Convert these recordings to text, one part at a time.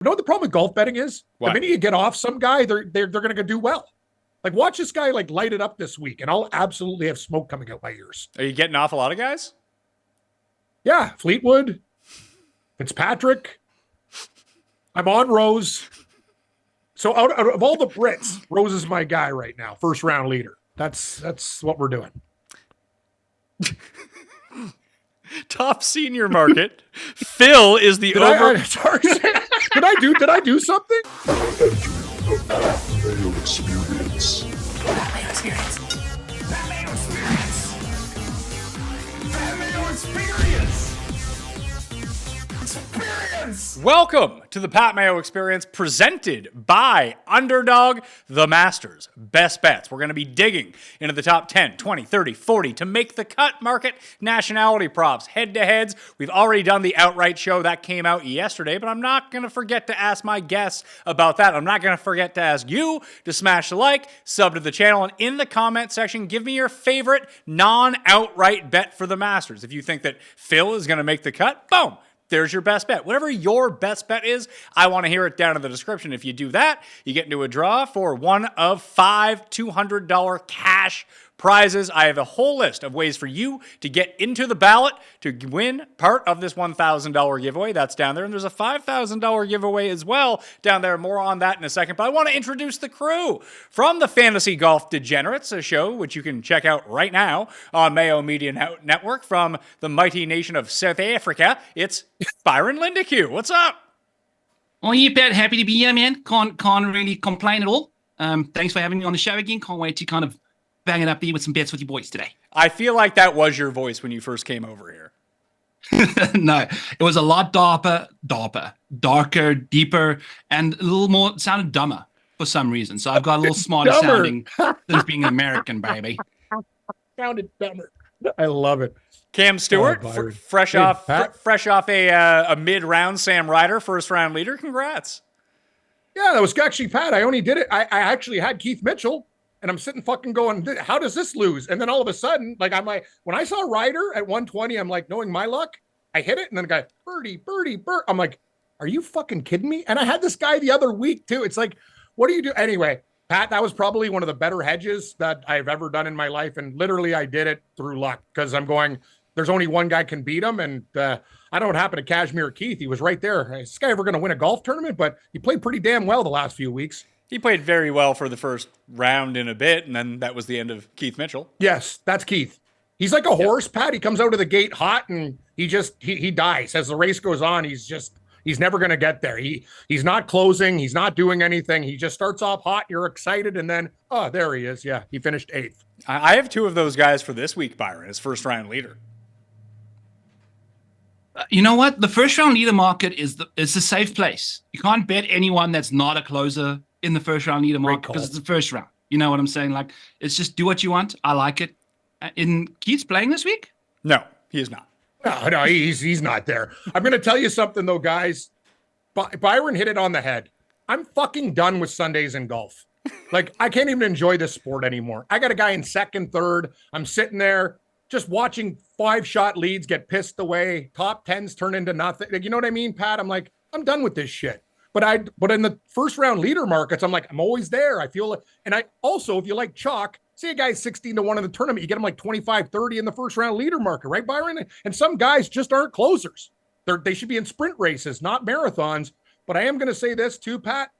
You know what the problem with golf betting is? What? The minute you get off some guy, they're going to do well. Like, watch this guy like light it up this week, and I'll absolutely have smoke coming out my ears. Are you getting off a lot of guys? Yeah, Fleetwood, Fitzpatrick. I'm on Rose. So out of all the Brits, Rose is my guy right now, first round leader. That's what we're doing. Top senior market. Phil is the Did I do something? Mayo experience. Mayo experience. Mayo experience. Mayo experience. Experience. Welcome to the Pat Mayo Experience, presented by Underdog The Masters. Best bets. We're going to be digging into the top 10, 20, 30, 40 to make the cut market nationality props, head-to-heads. We've already done the outright show. That came out yesterday, but I'm not going to forget to ask my guests about that. I'm not going to forget to ask you to smash the like, sub to the channel, and in the comment section, give me your favorite non-outright bet for the Masters. If you think that Phil is going to make the cut, boom. There's your best bet. Whatever your best bet is, I want to hear it down in the description. If you do that, you get into a draw for one of 5 $200 cash prizes. I have a whole list of ways for you to get into the ballot to win part of this $1,000 giveaway. That's down there. And there's a $5,000 giveaway as well down there. More on that in a second. But I want to introduce the crew from the Fantasy Golf Degenerates, a show which you can check out right now on Mayo Media Network from the mighty nation of South Africa. It's Byron Lindeque. What's up? Oh, yeah, Pat. Happy to be here, man. Can't really complain at all. Thanks for having me on the show again. Can't wait to kind of bang it up there with some bets with your boys today. I feel like that was your voice when you first came over here. No, it was a lot darker, deeper, and a little more, sounded dumber for some reason. So I've got a little smarter sounding than being an American, baby. Sounded dumber. I love it. Cam Stewart, fresh off a mid-round Sam Ryder, first-round leader. Congrats. Yeah, that was actually Pat. I only did it. I actually had Keith Mitchell. And I'm sitting fucking going, how does this lose? And then all of a sudden, like, I'm like, when I saw Ryder at 120, I'm like, knowing my luck, I hit it. And then the guy, birdie. I'm like, are you fucking kidding me? And I had this guy the other week too. It's like, what do you do? Anyway, Pat, that was probably one of the better hedges that I've ever done in my life. And literally I did it through luck because I'm going, there's only one guy can beat him. And I don't happen to Kashmir Keith. He was right there. Is this guy ever going to win a golf tournament? But he played pretty damn well the last few weeks. He played very well for the first round in a bit, and then that was the end of Keith Mitchell. Yes, that's Keith. He's like a horse, Pat. He comes out of the gate hot, and he dies. As the race goes on, he's never going to get there. He's not closing. He's not doing anything. He just starts off hot. You're excited, and then, oh, there he is. Yeah, he finished 8th. I have 2 of those guys for this week, Byron, as first-round leader. You know what? The first-round leader market is a safe place. You can't bet anyone that's not a closer in the first round leader market because it's the first round. You know what I'm saying? Like, it's just do what you want. I like it. In Keith's playing this week? No, he is not. No, he's not there. I'm going to tell you something though, guys. Byron hit it on the head. I'm fucking done with Sundays in golf. Like, I can't even enjoy this sport anymore. I got a guy in second, third. I'm sitting there just watching 5-shot leads get pissed away. Top 10s turn into nothing. Like, you know what I mean, Pat? I'm like, I'm done with this shit. But in the first round leader markets, I'm like, I'm always there. I feel like, and I also, if you like chalk, say a guy's 16-1 in the tournament, you get him like 25-30 in the first round leader market, right, Byron? And some guys just aren't closers. They should be in sprint races, not marathons. But I am going to say this too, Pat.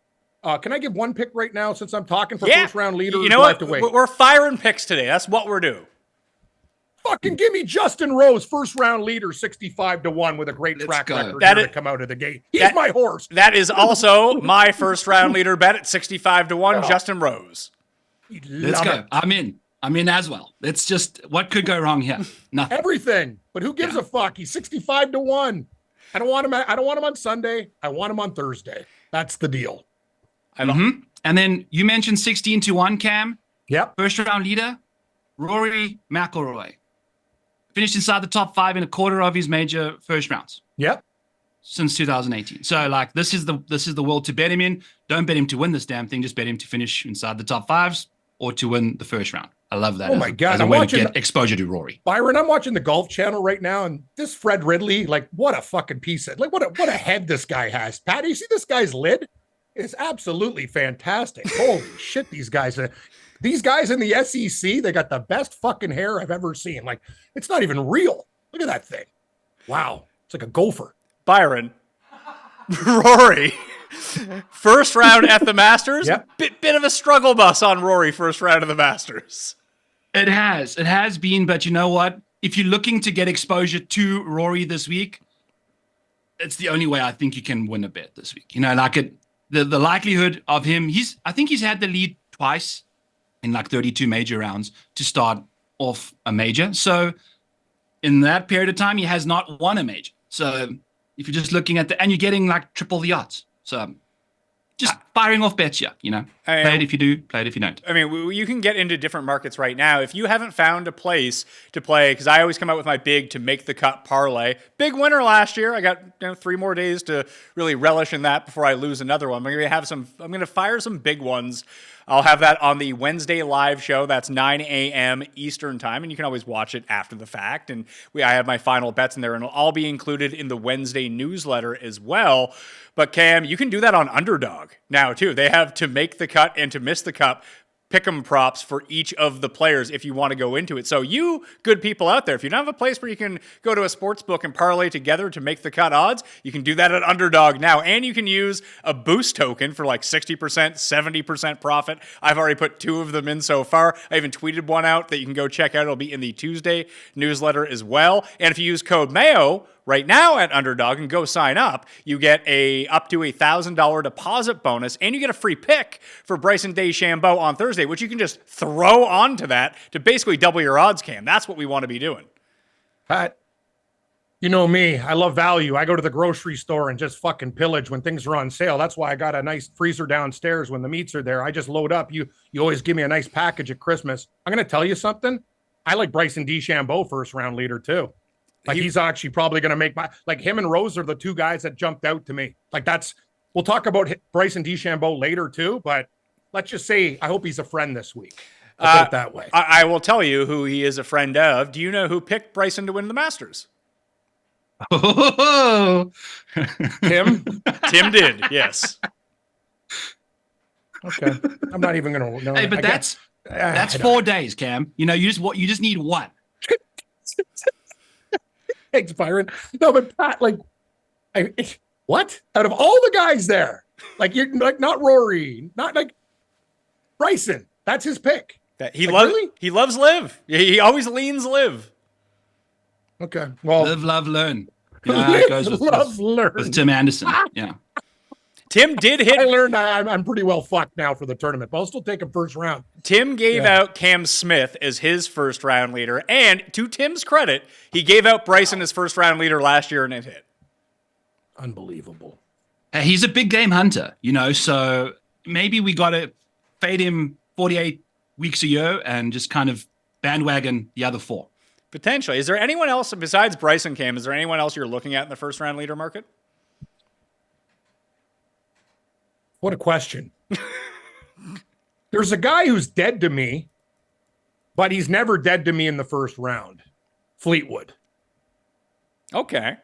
Can I give one pick right now since I'm talking for first round leader? You know what? We're firing picks today. That's what we're doing. Fucking give me Justin Rose, first round leader, 65-1 with a great track record to come out of the gate. He's my horse. That is also my first round leader bet at 65-1, Justin Rose. Let's go. I'm in as well. It's just, what could go wrong here? Nothing. Everything. But who gives a fuck? He's 65-1. I don't want him on Sunday. I want him on Thursday. That's the deal. And then you mentioned 16-1, Cam. Yep. First round leader, Rory McIlroy. Finished inside the top 5 in a quarter of his major first rounds. Yep. Since 2018. So, like, this is the world to bet him in. Don't bet him to win this damn thing. Just bet him to finish inside the top 5s or to win the first round. I love that. Oh my God, as a I'm way to watching get exposure to Rory. Byron, I'm watching the Golf Channel right now, and this Fred Ridley, like, what a fucking piece of, like, what a head this guy has. Pat, you see this guy's lid? It's absolutely fantastic. Holy shit, these guys in the SEC, they got the best fucking hair I've ever seen. Like, it's not even real. Look at that thing. Wow, it's like a gopher. Byron, Rory, first round at the Masters. Yep. Bit of a struggle bus on Rory first round of the Masters. It has been, but you know what? If you're looking to get exposure to Rory this week, it's the only way I think you can win a bet this week. You know, like the likelihood of him, I think he's had the lead twice in like 32 major rounds to start off a major. So in that period of time, he has not won a major. So if you're just looking at and you're getting like triple the odds. So just firing off bets, you know. Play it if you do, play it if you don't. I mean, you can get into different markets right now. If you haven't found a place to play, because I always come out with my big to make the cut parlay. Big winner last year. I got 3 more days to really relish in that before I lose another one. I'm going to fire some big ones. I'll have that on the Wednesday live show. That's 9 a.m. Eastern time, and you can always watch it after the fact. And I have my final bets in there, and it'll all be included in the Wednesday newsletter as well. But Cam, you can do that on Underdog now too. They have to make the cut and to miss the cut pick'em props for each of the players if you want to go into it. So you good people out there, if you don't have a place where you can go to a sports book and parlay together to make the cut odds, you can do that at Underdog now. And you can use a boost token for like 60%, 70% profit. I've already put 2 of them in so far. I even tweeted one out that you can go check out. It'll be in the Tuesday newsletter as well. And if you use code Mayo right now at Underdog and go sign up, you get up to $1,000 deposit bonus, and you get a free pick for Bryson DeChambeau on Thursday, which you can just throw onto that to basically double your odds, Cam. That's what we want to be doing. Pat, you know me. I love value. I go to the grocery store and just fucking pillage when things are on sale. That's why I got a nice freezer downstairs when the meats are there. I just load up. You always give me a nice package at Christmas. I'm going to tell you something. I like Bryson DeChambeau first round leader too. Like he's actually probably going to make him and Rose are the 2 guys that jumped out to me. Like we'll talk about Bryson DeChambeau later too, but let's just say I hope he's a friend this week. I'll put it that way. I will tell you who he is a friend of. Do you know who picked Bryson to win the Masters? Oh, Tim? Tim did, yes. Okay. I'm not even going to know. hey, but that's 4 days, Cam. You know, you just need 1. Thanks, Byron. No, but Pat, what? Out of all the guys there, like you're like not Rory, not like Bryson. That's his pick. He loves Liv. He always leans Liv. Okay. Well, Live, love, learn. Yeah, it goes with Tim Anderson. Yeah. Tim did hit. I learned I'm pretty well fucked now for the tournament, but I'll still take him first round. Tim gave out Cam Smith as his first round leader, and to Tim's credit, he gave out Bryson as first round leader last year, and it hit. Unbelievable. He's a big game hunter, you know, so maybe we got to fade him 48 weeks a year and just kind of bandwagon the other 4. Potentially. Is there anyone else besides Bryson, Cam? Is there anyone else you're looking at in the first round leader market? What a question. There's a guy who's dead to me, but he's never dead to me in the first round. Fleetwood. Okay.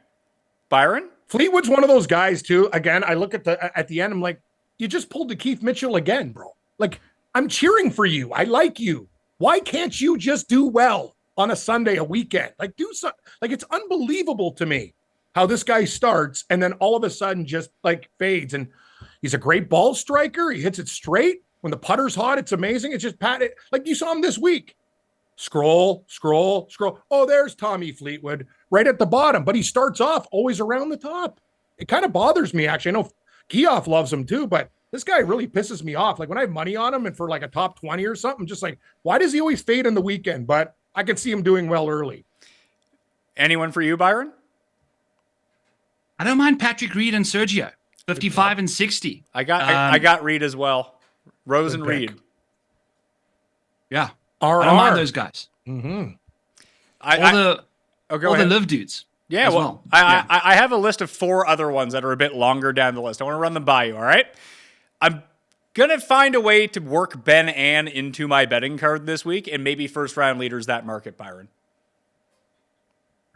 Byron? Fleetwood's one of those guys too. Again, I look at the end, I'm like, you just pulled the Keith Mitchell again, bro. Like, I'm cheering for you. I like you. Why can't you just do well on a Sunday, a weekend? Like, do something. Like, it's unbelievable to me how this guy starts and then all of a sudden just like fades. And he's a great ball striker. He hits it straight. When the putter's hot, it's amazing. It's just pat it. Like you saw him this week. Scroll. Oh, there's Tommy Fleetwood right at the bottom, but he starts off always around the top. It kind of bothers me, actually. I know Geoff loves him too, but this guy really pisses me off. Like when I have money on him and for like a top 20 or something, just like, why does he always fade in the weekend? But I can see him doing well early. Anyone for you, Byron? I don't mind Patrick Reed and Sergio, 55 and 60. I got Reed as well. Rose and Reed. Yeah. I don't mind those guys. Mm-hmm. All the live dudes. Yeah, well. I have a list of 4 other ones that are a bit longer down the list. I want to run them by you, all right? I'm Gonna find a way to work Ben Ann into my betting card this week, and maybe first round leaders that market, Byron.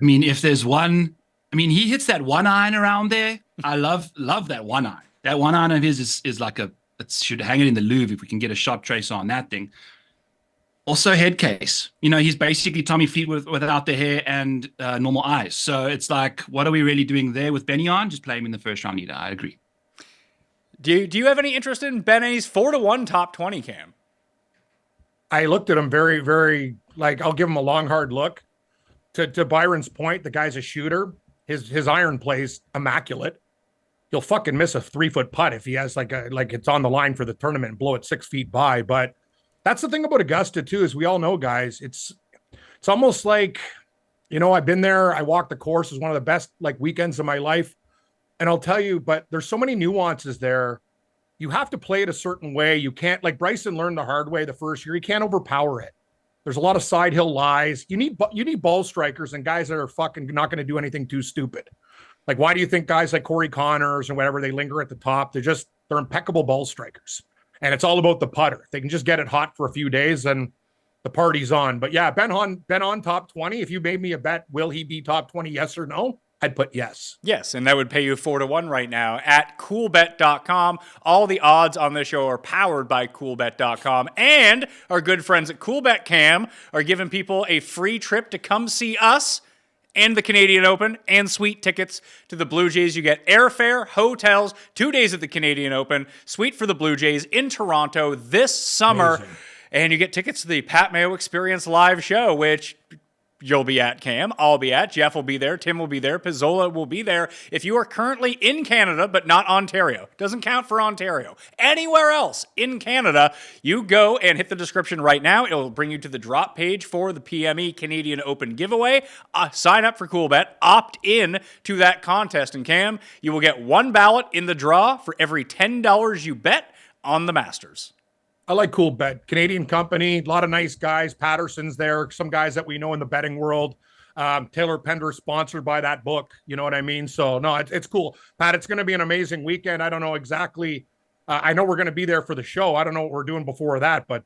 I mean, if there's one, I mean, he hits that one iron around there. I love that one iron. That one iron of his is like it should hang it in the Louvre if we can get a shot tracer on that thing. Also, head case. He's basically Tommy Fleet without the hair and normal eyes. So it's like, what are we really doing there with Benny on? Just play him in the first round leader. I agree. Do you have any interest in Ben A's 4-1 top 20, Cam? I looked at him very, very, I'll give him a long, hard look. To Byron's point, the guy's a shooter. His iron play's immaculate. He'll fucking miss a 3-foot putt if he has like it's on the line for the tournament and blow it 6 feet by. But that's the thing about Augusta too, is we all know, guys, it's almost like, I've been there. I walked the course. It was one of the best weekends of my life. And I'll tell you, but there's so many nuances there. You have to play it a certain way. You can't, like Bryson learned the hard way the first year. You can't overpower it. There's a lot of side hill lies. You need ball strikers and guys that are fucking not going to do anything too stupid. Like, why do you think guys like Corey Connors and whatever, they linger at the top? They're impeccable ball strikers. And it's all about the putter. If they can just get it hot for a few days, and the party's on. But yeah, Ben on top 20. If you made me a bet, will he be top 20? Yes or no? I'd put yes. Yes, and that would pay you 4-1 right now at coolbet.com. All the odds on this show are powered by coolbet.com, and our good friends at Coolbet Cam are giving people a free trip to come see us and the Canadian Open and sweet tickets to the Blue Jays. You get airfare, hotels, 2 days at the Canadian Open, suite for the Blue Jays in Toronto this summer. Amazing. And you get tickets to the Pat Mayo Experience live show, which you'll be at, Cam. I'll be at. Jeff will be there. Tim will be there. Pizzola will be there. If you are currently in Canada, but not Ontario, doesn't count for Ontario, anywhere else in Canada, you go and hit the description right now. It'll bring you to the drop page for the PME Canadian Open giveaway. Sign up for CoolBet. Opt in to that contest. And Cam, you will get one ballot in the draw for every $10 you bet on the Masters. I like Coolbet. Canadian company, a lot of nice guys. Patterson's there, some guys that we know in the betting world. Taylor Pender sponsored by that book. You know what I mean? So, no, it's cool. Pat, it's going to be an amazing weekend. I don't know exactly. I know we're going to be there for the show. I don't know what we're doing before that, but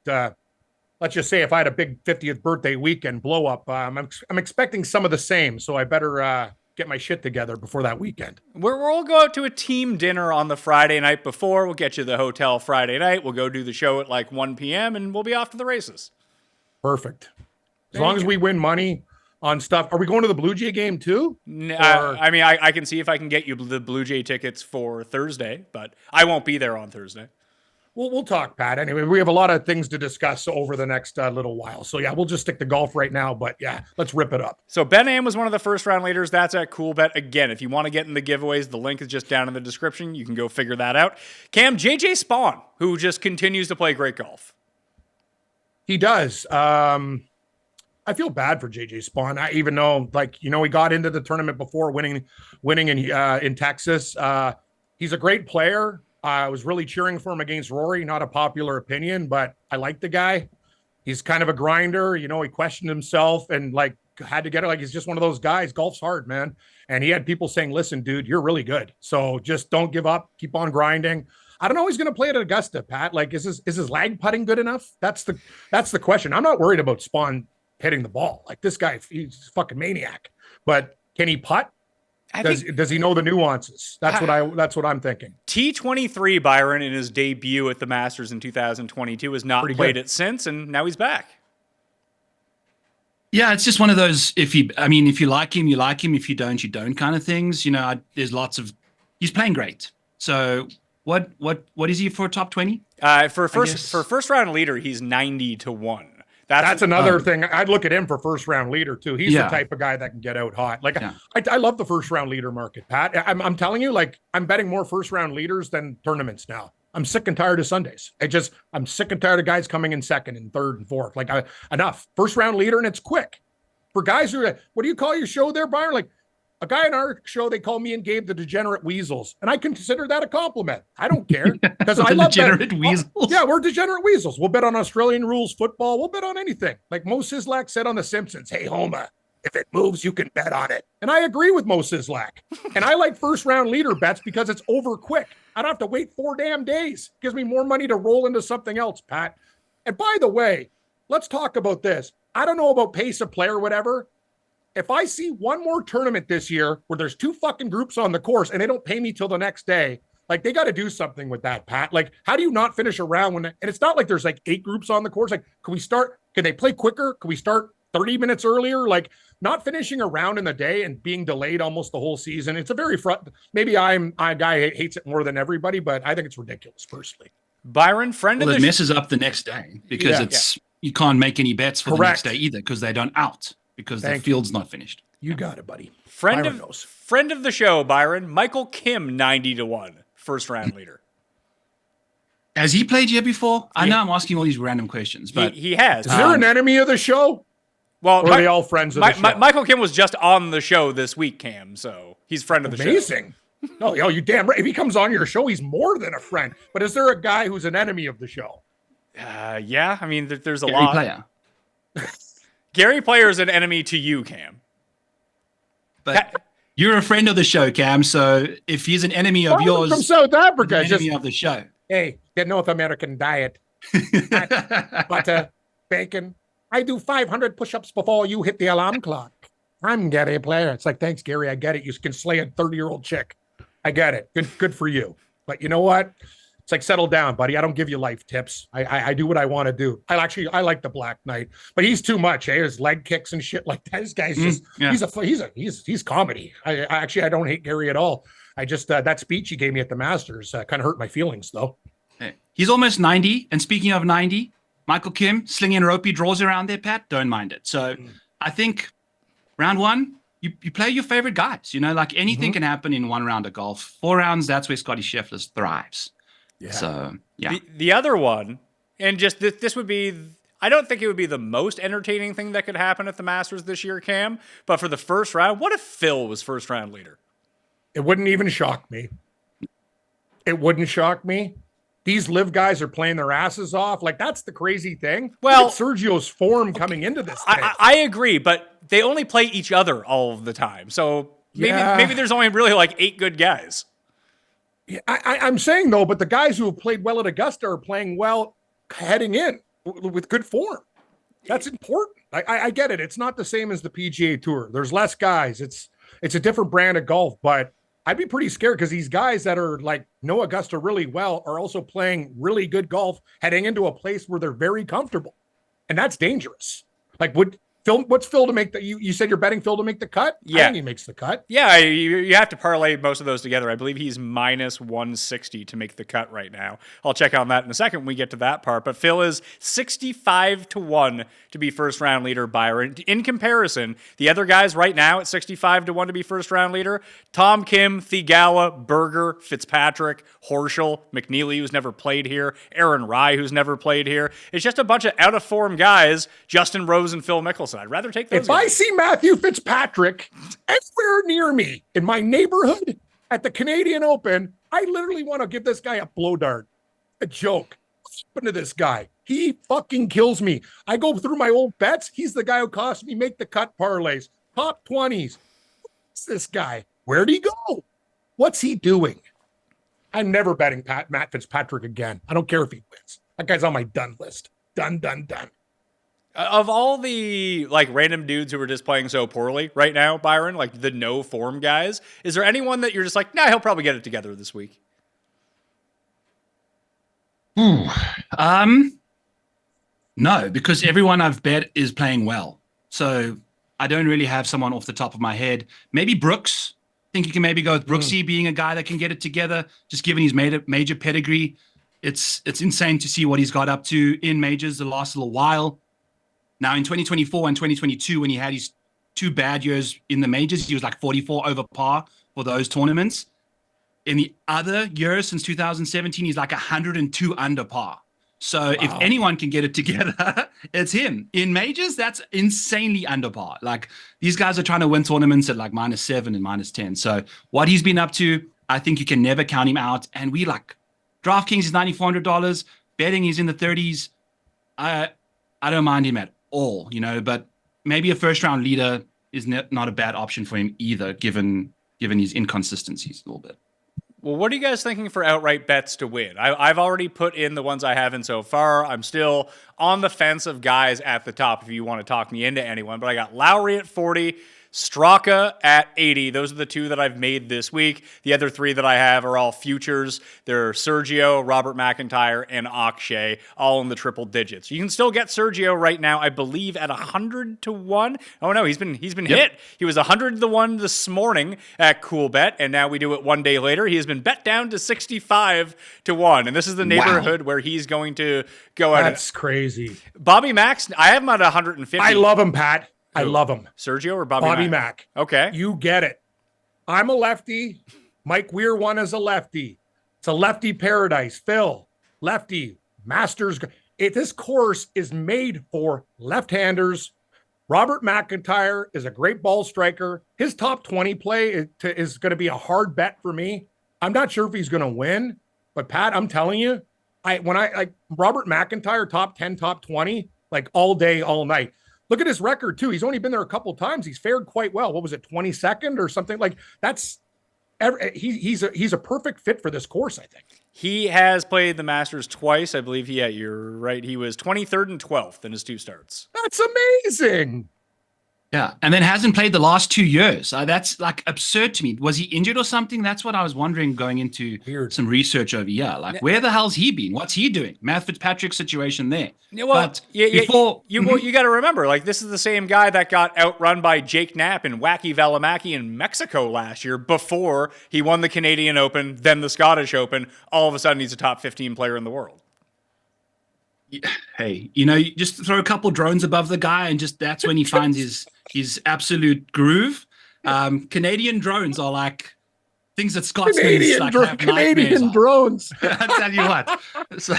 let's just say if I had a big 50th birthday weekend blow up, I'm expecting some of the same. So I better get my shit together before that weekend. We'll go out to a team dinner on the Friday night before. We'll get you the hotel Friday night. We'll go do the show at 1 p.m. and we'll be off to the races. Perfect. As long as we win money on stuff. Are we going to the Blue Jay game too? I can see if I can get you the Blue Jay tickets for Thursday, but I won't be there on Thursday. We'll talk, Pat. Anyway, we have a lot of things to discuss over the next little while. So, yeah, we'll just stick to golf right now. But, yeah, let's rip it up. So, Ben Am was one of the first-round leaders. That's at CoolBet. Again, if you want to get in the giveaways, the link is just down in the description. You can go figure that out. Cam, JJ Spawn, who just continues to play great golf. He does. I feel bad for JJ Spawn. Even though, he got into the tournament before winning in Texas. He's a great player. I was really cheering for him against Rory. Not a popular opinion, but I like the guy. He's kind of a grinder. He questioned himself and had to get it. He's just one of those guys. Golf's hard, man. And he had people saying, listen, dude, you're really good. So just don't give up. Keep on grinding. I don't know. He's going to play at Augusta, Pat. Is his lag putting good enough? That's the question. I'm not worried about Spawn hitting the ball. This guy, he's a fucking maniac. But can he putt? Does he know the nuances? That's what I'm thinking. T23 Byron in his debut at the Masters in 2022 has not played it since, and now he's back. Yeah, it's just one of those. If you like him, you like him. If you don't kind of things. There's lots of. He's playing great. So what is he for top 20? For first round leader, he's 90-1. That's another thing. I'd look at him for first round leader too. He's the type of guy that can get out hot. I love the first round leader market, Pat. I'm telling you, I'm betting more first round leaders than tournaments now. I'm sick and tired of Sundays. I'm sick and tired of guys coming in second and third and fourth. Enough first round leader, and it's quick for guys who. What do you call your show there, Byron? A guy in our show, they call me and Gabe the degenerate weasels, and I consider that a compliment. I don't care because I love degenerate weasels. Yeah, we're degenerate weasels. We'll bet on Australian rules football. We'll bet on anything. Like Mo Sislak said on The Simpsons, "Hey Homer, if it moves, you can bet on it." And I agree with Mo Sislak. And I like first round leader bets because it's over quick. I don't have to wait 4 damn days. Gives me more money to roll into something else, Pat. And by the way, let's talk about this. I don't know about pace of play or whatever. If I see one more tournament this year where there's 2 fucking groups on the course and they don't pay me till the next day, like they got to do something with that, Pat. Like, how do you not finish a round when, and it's not like there's like 8 groups on the course. Like, can they play quicker? Can we start 30 minutes earlier? Like, not finishing a round in the day and being delayed almost the whole season. It's a very maybe I'm a guy who hates it more than everybody, but I think it's ridiculous personally. Byron, friend of the it messes up the next day because you can't make any bets for the next day either because they don't out because the field's not finished. You got it, buddy. Friend of the show, Byron, Michael Kim, 90-1, first round leader. Has he played here before? I know I'm asking all these random questions, but he has. Is there an enemy of the show? Well, or are they all friends of the show? Michael Kim was just on the show this week, Cam, so he's friend of the show. Amazing. No, you damn right. If he comes on your show, he's more than a friend. But is there a guy who's an enemy of the show? Yeah, I mean, there's a Gary lot. Player. Gary Player is an enemy to you, Cam. But you're a friend of the show, Cam, so if he's an enemy of yours, from South Africa, he's an enemy of the show. Hey, the North American diet. Butter, bacon. I do 500 push-ups before you hit the alarm clock. I'm Gary Player. It's like, thanks, Gary. I get it. You can slay a 30-year-old chick. I get it. Good for you. But you know what? It's like, settle down, buddy. I don't give you life tips. I do what I want to do. I like the Black Knight, but he's too much. His leg kicks and shit like that. This guy's just he's comedy. I don't hate Gary at all. I just that speech he gave me at the Masters kind of hurt my feelings though. He's almost 90, and speaking of 90, Michael Kim slinging ropey draws around there, Pat. Don't mind it. So I think round one, you play your favorite guys. You know, like anything can happen in one round of golf. 4 rounds, that's where Scotty Scheffler thrives. Yeah. So, yeah. The other one, and just this would be, I don't think it would be the most entertaining thing that could happen at the Masters this year, Cam. But for the first round, what if Phil was first round leader? It wouldn't even shock me. It wouldn't shock me. These live guys are playing their asses off. Like, that's the crazy thing. Well, look at Sergio's form coming into this thing. I agree, but they only play each other all of the time. So maybe there's only really like 8 good guys. Yeah, I'm saying, though, but the guys who have played well at Augusta are playing well heading in with good form. That's important. I get it. It's not the same as the PGA Tour. There's less guys. It's a different brand of golf, but I'd be pretty scared because these guys that are like know Augusta really well are also playing really good golf heading into a place where they're very comfortable. And that's dangerous. Like, what's Phil to make the, you said you're betting Phil to make the cut? Yeah. I think he makes the cut. Yeah, you have to parlay most of those together. I believe he's minus 160 to make the cut right now. I'll check on that in a second when we get to that part. But Phil is 65-1 to be first round leader, Byron. In comparison, the other guys right now at 65-1 to be first round leader, Tom Kim, Thigala, Berger, Fitzpatrick, Horschel, McNeely, who's never played here, Aaron Rye, who's never played here. It's just a bunch of out of form guys, Justin Rose and Phil Mickelson. I'd rather take those If guys. I see Matthew Fitzpatrick anywhere near me in my neighborhood at the Canadian Open, I literally want to give this guy a blow dart, a joke. What's happened to this guy? He fucking kills me. I go through my old bets. He's the guy who cost me make the cut parlays, top 20s. What's this guy? Where'd he go? What's he doing? I'm never betting Matt Fitzpatrick again. I don't care if he wins. That guy's on my done list. Done. Of all the like random dudes who are just playing so poorly right now, Byron, like the no form guys, is there anyone that you're just like, nah, he'll probably get it together this week? No, because everyone I've bet is playing well. So I don't really have someone off the top of my head. Maybe Brooks. I think you can maybe go with Brooksy being a guy that can get it together, just given his major pedigree. It's insane to see what he's got up to in majors the last little while. Now, in 2024 and 2022, when he had his 2 bad years in the majors, he was like 44 over par for those tournaments. In the other years, since 2017, he's like 102 under par. So if anyone can get it together, it's him. In majors, that's insanely under par. Like, these guys are trying to win tournaments at like -7 and -10. So what he's been up to, I think you can never count him out. And we like, DraftKings is $9,400. Betting he's in the 30s. I don't mind him at all, you know, but maybe a first round leader is not a bad option for him either, given his inconsistencies a little bit. Well, what are you guys thinking for outright bets to win? I've already put in the ones I have in so far. I'm still on the fence of guys at the top if you want to talk me into anyone, but I got Lowry at 40, Straka at 80. Those are the two that I've made this week. The other three that I have are all futures. They're Sergio, Robert McIntyre, and Akshay, all in the triple digits. You can still get Sergio right now, I believe, at 100 to 1. Oh no, he's been hit. He was 100 to 1 this morning at CoolBet, and now we do it one day later. He has been bet down to 65 to 1, and this is the neighborhood where he's going to go out. That's crazy. Bobby Max, I have him at 150. I love him, Pat. I love him. Sergio or Bobby Mack? Okay. You get it. I'm a lefty. Mike Weir won as a lefty. It's a lefty paradise. Phil, lefty, Masters. This course is made for left-handers. Robert McIntyre is a great ball striker. His top 20 play is going to be a hard bet for me. I'm not sure if he's going to win, but Pat, I'm telling you, when I Robert McIntyre, top 10, top 20, like all day, all night. Look at his record too. He's only been there a couple of times. He's fared quite well. What was it, 22nd or something? Like that's he's a perfect fit for this course, I think. He has played the Masters twice. I believe you're right. He was 23rd and 12th in his two starts. That's amazing. Yeah, and then hasn't played the last 2 years. That's like absurd to me. Was he injured or something? That's what I was wondering going into some research over here. Like, where the hell's he been? What's he doing? Matt Fitzpatrick's situation there. Yeah, well, you got to remember, like, this is the same guy that got outrun by Jake Knapp and Wacky Valimaki in Mexico last year before he won the Canadian Open, then the Scottish Open. All of a sudden, he's a top 15 player in the world. Hey, you just throw a couple drones above the guy and that's when he finds his absolute groove. Canadian drones are like things that Scotsmen have Canadian drones. I tell you what. So,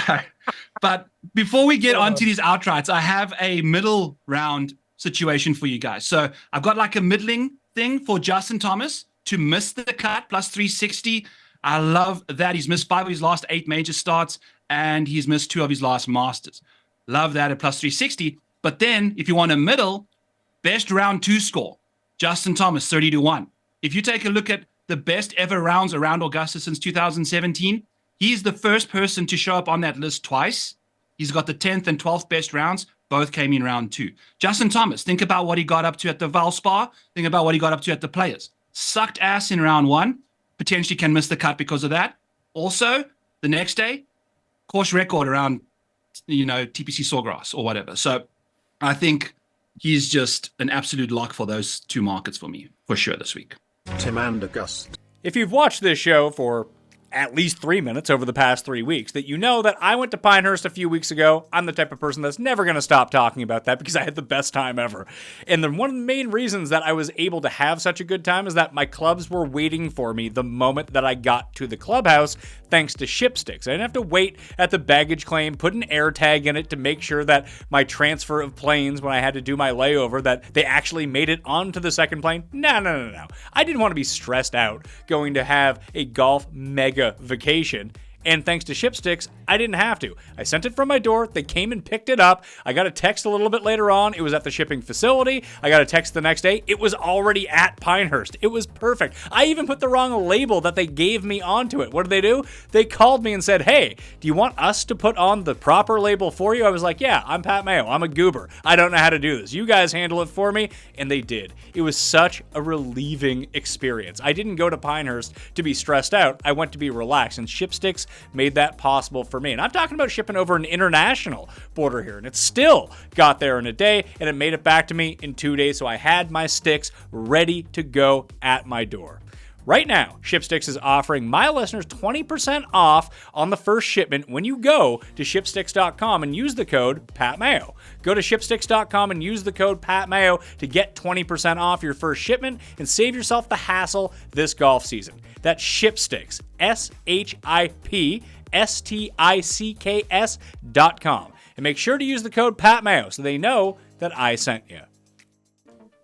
but before we get onto these outrights, I have a middle round situation for you guys. So I've got like a middling thing for Justin Thomas to miss the cut plus 360. I love that. He's missed 5 of his last 8 major starts, and he's missed 2 of his last Masters. Love that at plus 360. But then, if you want a middle, best round 2 score, Justin Thomas, 30 to 1. If you take a look at the best ever rounds around Augusta since 2017, he's the first person to show up on that list twice. He's got the 10th and 12th best rounds. Both came in round 2. Justin Thomas, think about what he got up to at the Valspar. Think about what he got up to at the Players. Sucked ass in round 1. Potentially can miss the cut because of that. Also, the next day, course record around, TPC Sawgrass or whatever. So I think he's just an absolute lock for those 2 markets for me, for sure, this week. Tim and August. If you've watched this show for at least 3 minutes over the past 3 weeks, that you know that I went to Pinehurst a few weeks ago. I'm the type of person that's never going to stop talking about that because I had the best time ever. And then one of the main reasons that I was able to have such a good time is that my clubs were waiting for me the moment that I got to the clubhouse, thanks to Shipsticks. I didn't have to wait at the baggage claim, put an air tag in it to make sure that my transfer of planes when I had to do my layover, that they actually made it onto the second plane. No. I didn't want to be stressed out going to have a golf mega vacation. And thanks to Shipsticks, I didn't have to. I sent it from my door. They came and picked it up. I got a text a little bit later on. It was at the shipping facility. I got a text the next day. It was already at Pinehurst. It was perfect. I even put the wrong label that they gave me onto it. What did they do? They called me and said, hey, do you want us to put on the proper label for you? I was like, yeah, I'm Pat Mayo. I'm a goober. I don't know how to do this. You guys handle it for me. And they did. It was such a relieving experience. I didn't go to Pinehurst to be stressed out. I went to be relaxed. And Shipsticks made that possible for me. And I'm talking about shipping over an international border here, and it still got there in a day, and it made it back to me in 2 days, so I had my sticks ready to go at my door. Right now, Shipsticks is offering my listeners 20% off on the first shipment when you go to shipsticks.com and use the code PatMayo. Go to shipsticks.com and use the code PatMayo to get 20% off your first shipment and save yourself the hassle this golf season. That's Shipsticks, shipsticks.com. And make sure to use the code PatMayo so they know that I sent you.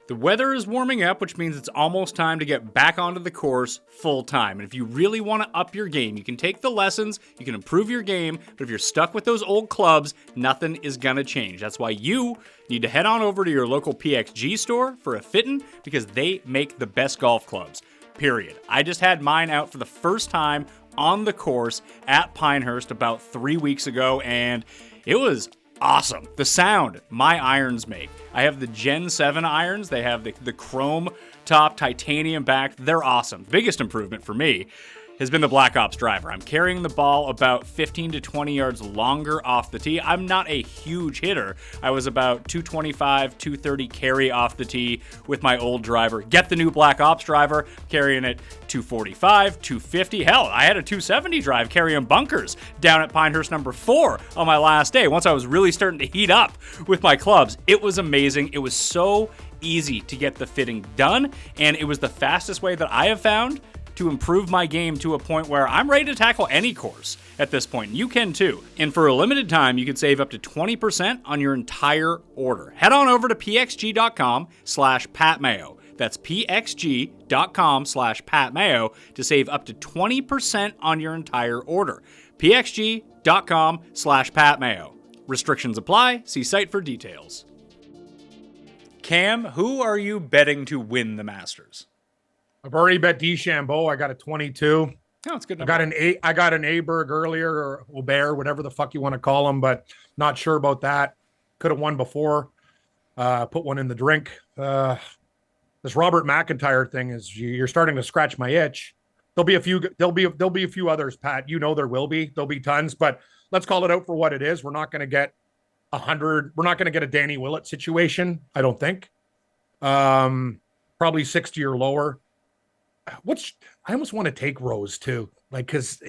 The weather is warming up, which means it's almost time to get back onto the course full time. And if you really want to up your game, you can take the lessons, you can improve your game, but if you're stuck with those old clubs, nothing is going to change. That's why you need to head on over to your local PXG store for a fitting, because they make the best golf clubs. period. I just had mine out for the first time on the course at Pinehurst about 3 weeks ago, and it was awesome. The sound my irons make. I have the Gen 7 irons. They have the chrome top, titanium back. They're awesome. Biggest improvement for me has been the Black Ops driver. I'm carrying the ball about 15 to 20 yards longer off the tee. I'm not a huge hitter. I was about 225, 230 carry off the tee with my old driver. Get the new Black Ops driver, carrying it 245, 250. Hell, I had a 270 drive carrying bunkers down at Pinehurst number 4 on my last day. Once I was really starting to heat up with my clubs, it was amazing. It was so easy to get the fitting done, and it was the fastest way that I have found to improve my game to a point where I'm ready to tackle any course at this point. You can too. And for a limited time, you can save up to 20% on your entire order. Head on over to pxg.com/PatMayo. That's pxg.com/PatMayo to save up to 20% on your entire order. pxg.com/PatMayo. Restrictions apply. See site for details. Cam, who are you betting to win the Masters? I've already bet DeChambeau. I got a 22. Oh, it's good. I got an Aberg earlier, or Aubert, whatever the fuck you want to call him, but not sure about that. Could have won before. Put one in the drink. This Robert McIntyre thing is you're starting to scratch my itch. There'll be a few others, Pat. You know there will be. There'll be tons, but let's call it out for what it is. We're not going to get 100. We're not going to get a Danny Willett situation, I don't think. Probably 60 or lower. I almost want to take Rose too, because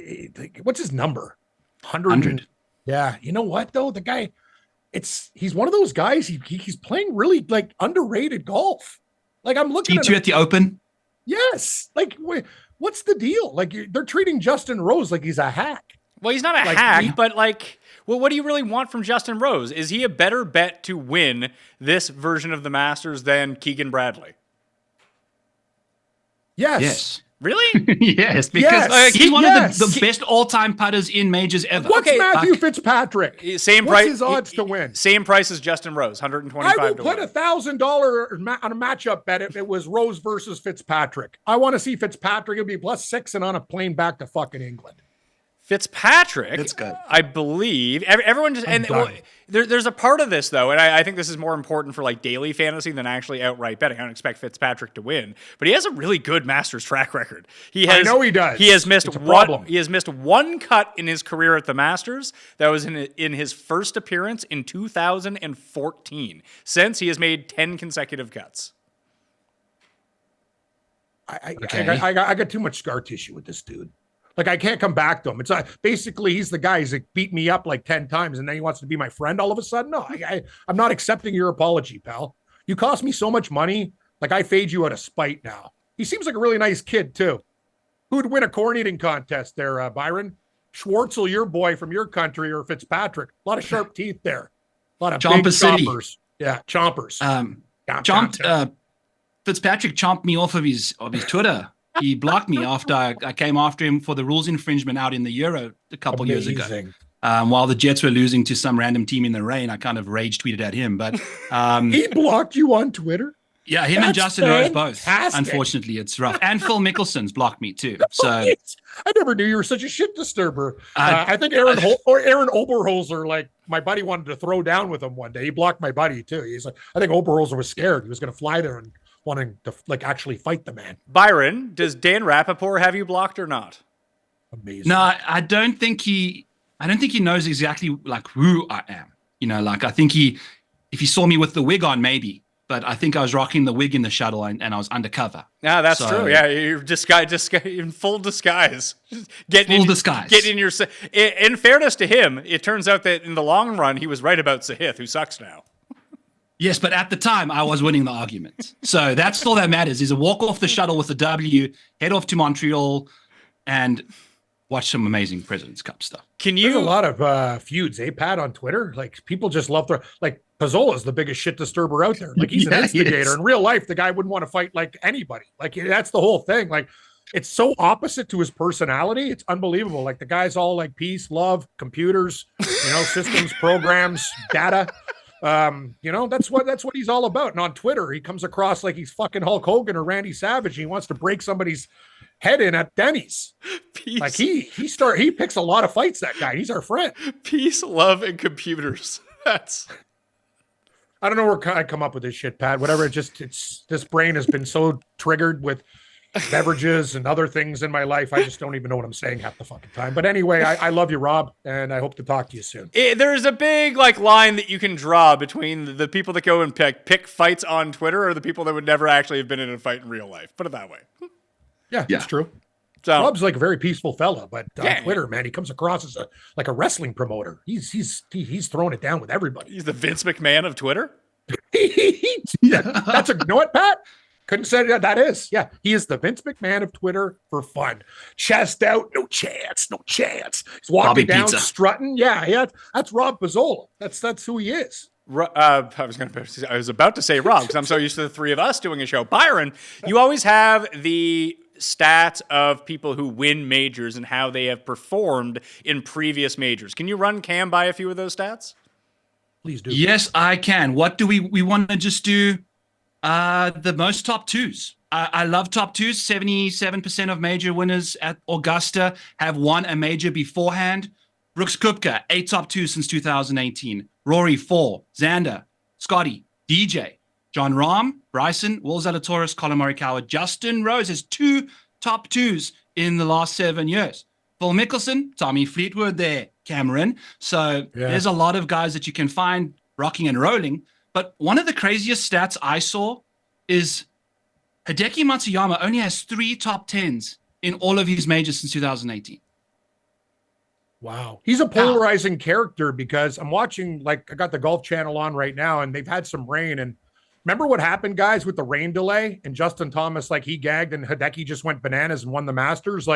what's his number? 100. Yeah, you know what though, the guy, he's one of those guys. He's playing really underrated golf. I'm looking T2 at the Open. Yes, what's the deal? They're treating Justin Rose like he's a hack. Well, he's not a hack, but what do you really want from Justin Rose? Is he a better bet to win this version of the Masters than Keegan Bradley? Yes. Really? Yes, because he's one of the best all-time putters in majors ever. What's Matthew Fitzpatrick? Same What's price. his odds to win? Same price as Justin Rose, $125. I will put $1,000 on a matchup bet if it was Rose versus Fitzpatrick. I want to see Fitzpatrick. It'll be +6 and on a plane back to fucking England. Fitzpatrick, that's good. I believe everyone just there's a part of this though, and I think this is more important for daily fantasy than actually outright betting. I don't expect Fitzpatrick to win, but he has a really good Masters track record. I know he does. He has missed one. He has missed one cut in his career at the Masters. That was in his first appearance in 2014. Since, he has made 10 consecutive cuts. I got too much scar tissue with this dude. I can't come back to him. It's basically he's the guy who's beat me up 10 times and then he wants to be my friend all of a sudden. No, I'm not accepting your apology, pal. You cost me so much money. I fade you out of spite now. He seems like a really nice kid too. Who'd win a corn eating contest there, Byron? Schwartzel, your boy from your country, or Fitzpatrick? A lot of sharp teeth there. A lot of big chompers. Yeah, chompers. Fitzpatrick chomped me off of his Twitter. He blocked me after I came after him for the rules infringement out in the Euro a couple years ago. While the Jets were losing to some random team in the rain, I kind of rage tweeted at him. But he blocked you on Twitter? Yeah, him and Justin Rose both. Unfortunately, it's rough. And Phil Mickelson's blocked me too. So I never knew you were such a shit disturber. I think Aaron Oberholzer, my buddy wanted to throw down with him one day. He blocked my buddy too. He's I think Oberholzer was scared. He was going to fly there and wanting to actually fight the man. Byron, does Dan Rappaport have you blocked or not? Amazing. No, I don't think he knows exactly who I am. I think if he saw me with the wig on, maybe, but I think I was rocking the wig in the shuttle and I was undercover. Yeah, that's true. Yeah, you're in full disguise. Getting in your. In fairness to him, it turns out that in the long run, he was right about Sahith, who sucks now. Yes, but at the time, I was winning the argument. So that's all that matters, is a walk off the shuttle with a W, head off to Montreal, and watch some amazing President's Cup stuff. There's a lot of feuds, Pat, on Twitter? People just love Pizzola's the biggest shit disturber out there. He's an instigator. In real life, the guy wouldn't want to fight anybody. That's the whole thing. It's so opposite to his personality. It's unbelievable. The guy's all peace, love, computers, systems, programs, data. That's what he's all about. And on Twitter, he comes across like he's fucking Hulk Hogan or Randy Savage. He wants to break somebody's head in at Denny's. Peace. Like he picks a lot of fights, that guy. He's our friend. Peace, love, and computers. I don't know where I come up with this shit, Pat. Whatever. This brain has been so triggered with beverages and other things in my life. I just don't even know what I'm saying half the fucking time. But anyway, I love you, Rob, and I hope to talk to you soon. There's a big line that you can draw between the people that go and pick fights on Twitter or the people that would never actually have been in a fight in real life. Put it that way. Yeah, it's true. So, Rob's like a very peaceful fella, but on Twitter, man, he comes across as a wrestling promoter. He's throwing it down with everybody. He's the Vince McMahon of Twitter. That's you know what, Pat? Couldn't say that is. Yeah, he is the Vince McMahon of Twitter for fun. Chest out, no chance. He's walking Bobby down, Pizza. strutting. Yeah, that's Rob Pizzola. That's who he is. I was about to say Rob because I'm so used to the three of us doing a show. Byron, you always have the stats of people who win majors and how they have performed in previous majors. Can you run Cam by a few of those stats? Please do. Yes, I can. What do we want to just do? The most top twos. I love top twos. 77% of major winners at Augusta have won a major beforehand. Brooks Koepka, 8 top twos since 2018. Rory, 4. Xander, Scotty, DJ, John Rahm, Bryson, Will Zalatoris, Colin Morikawa, Justin Rose has 2 top twos in the last 7 years. Phil Mickelson, Tommy Fleetwood there, Cameron. So there's a lot of guys that you can find rocking and rolling. But one of the craziest stats I saw is Hideki Matsuyama only has 3 top 10s in all of his majors since 2018. Wow. He's a polarizing character because I'm watching, I got the Golf Channel on right now, and they've had some rain. And remember what happened, guys, with the rain delay? And Justin Thomas, he gagged, and Hideki just went bananas and won the Masters.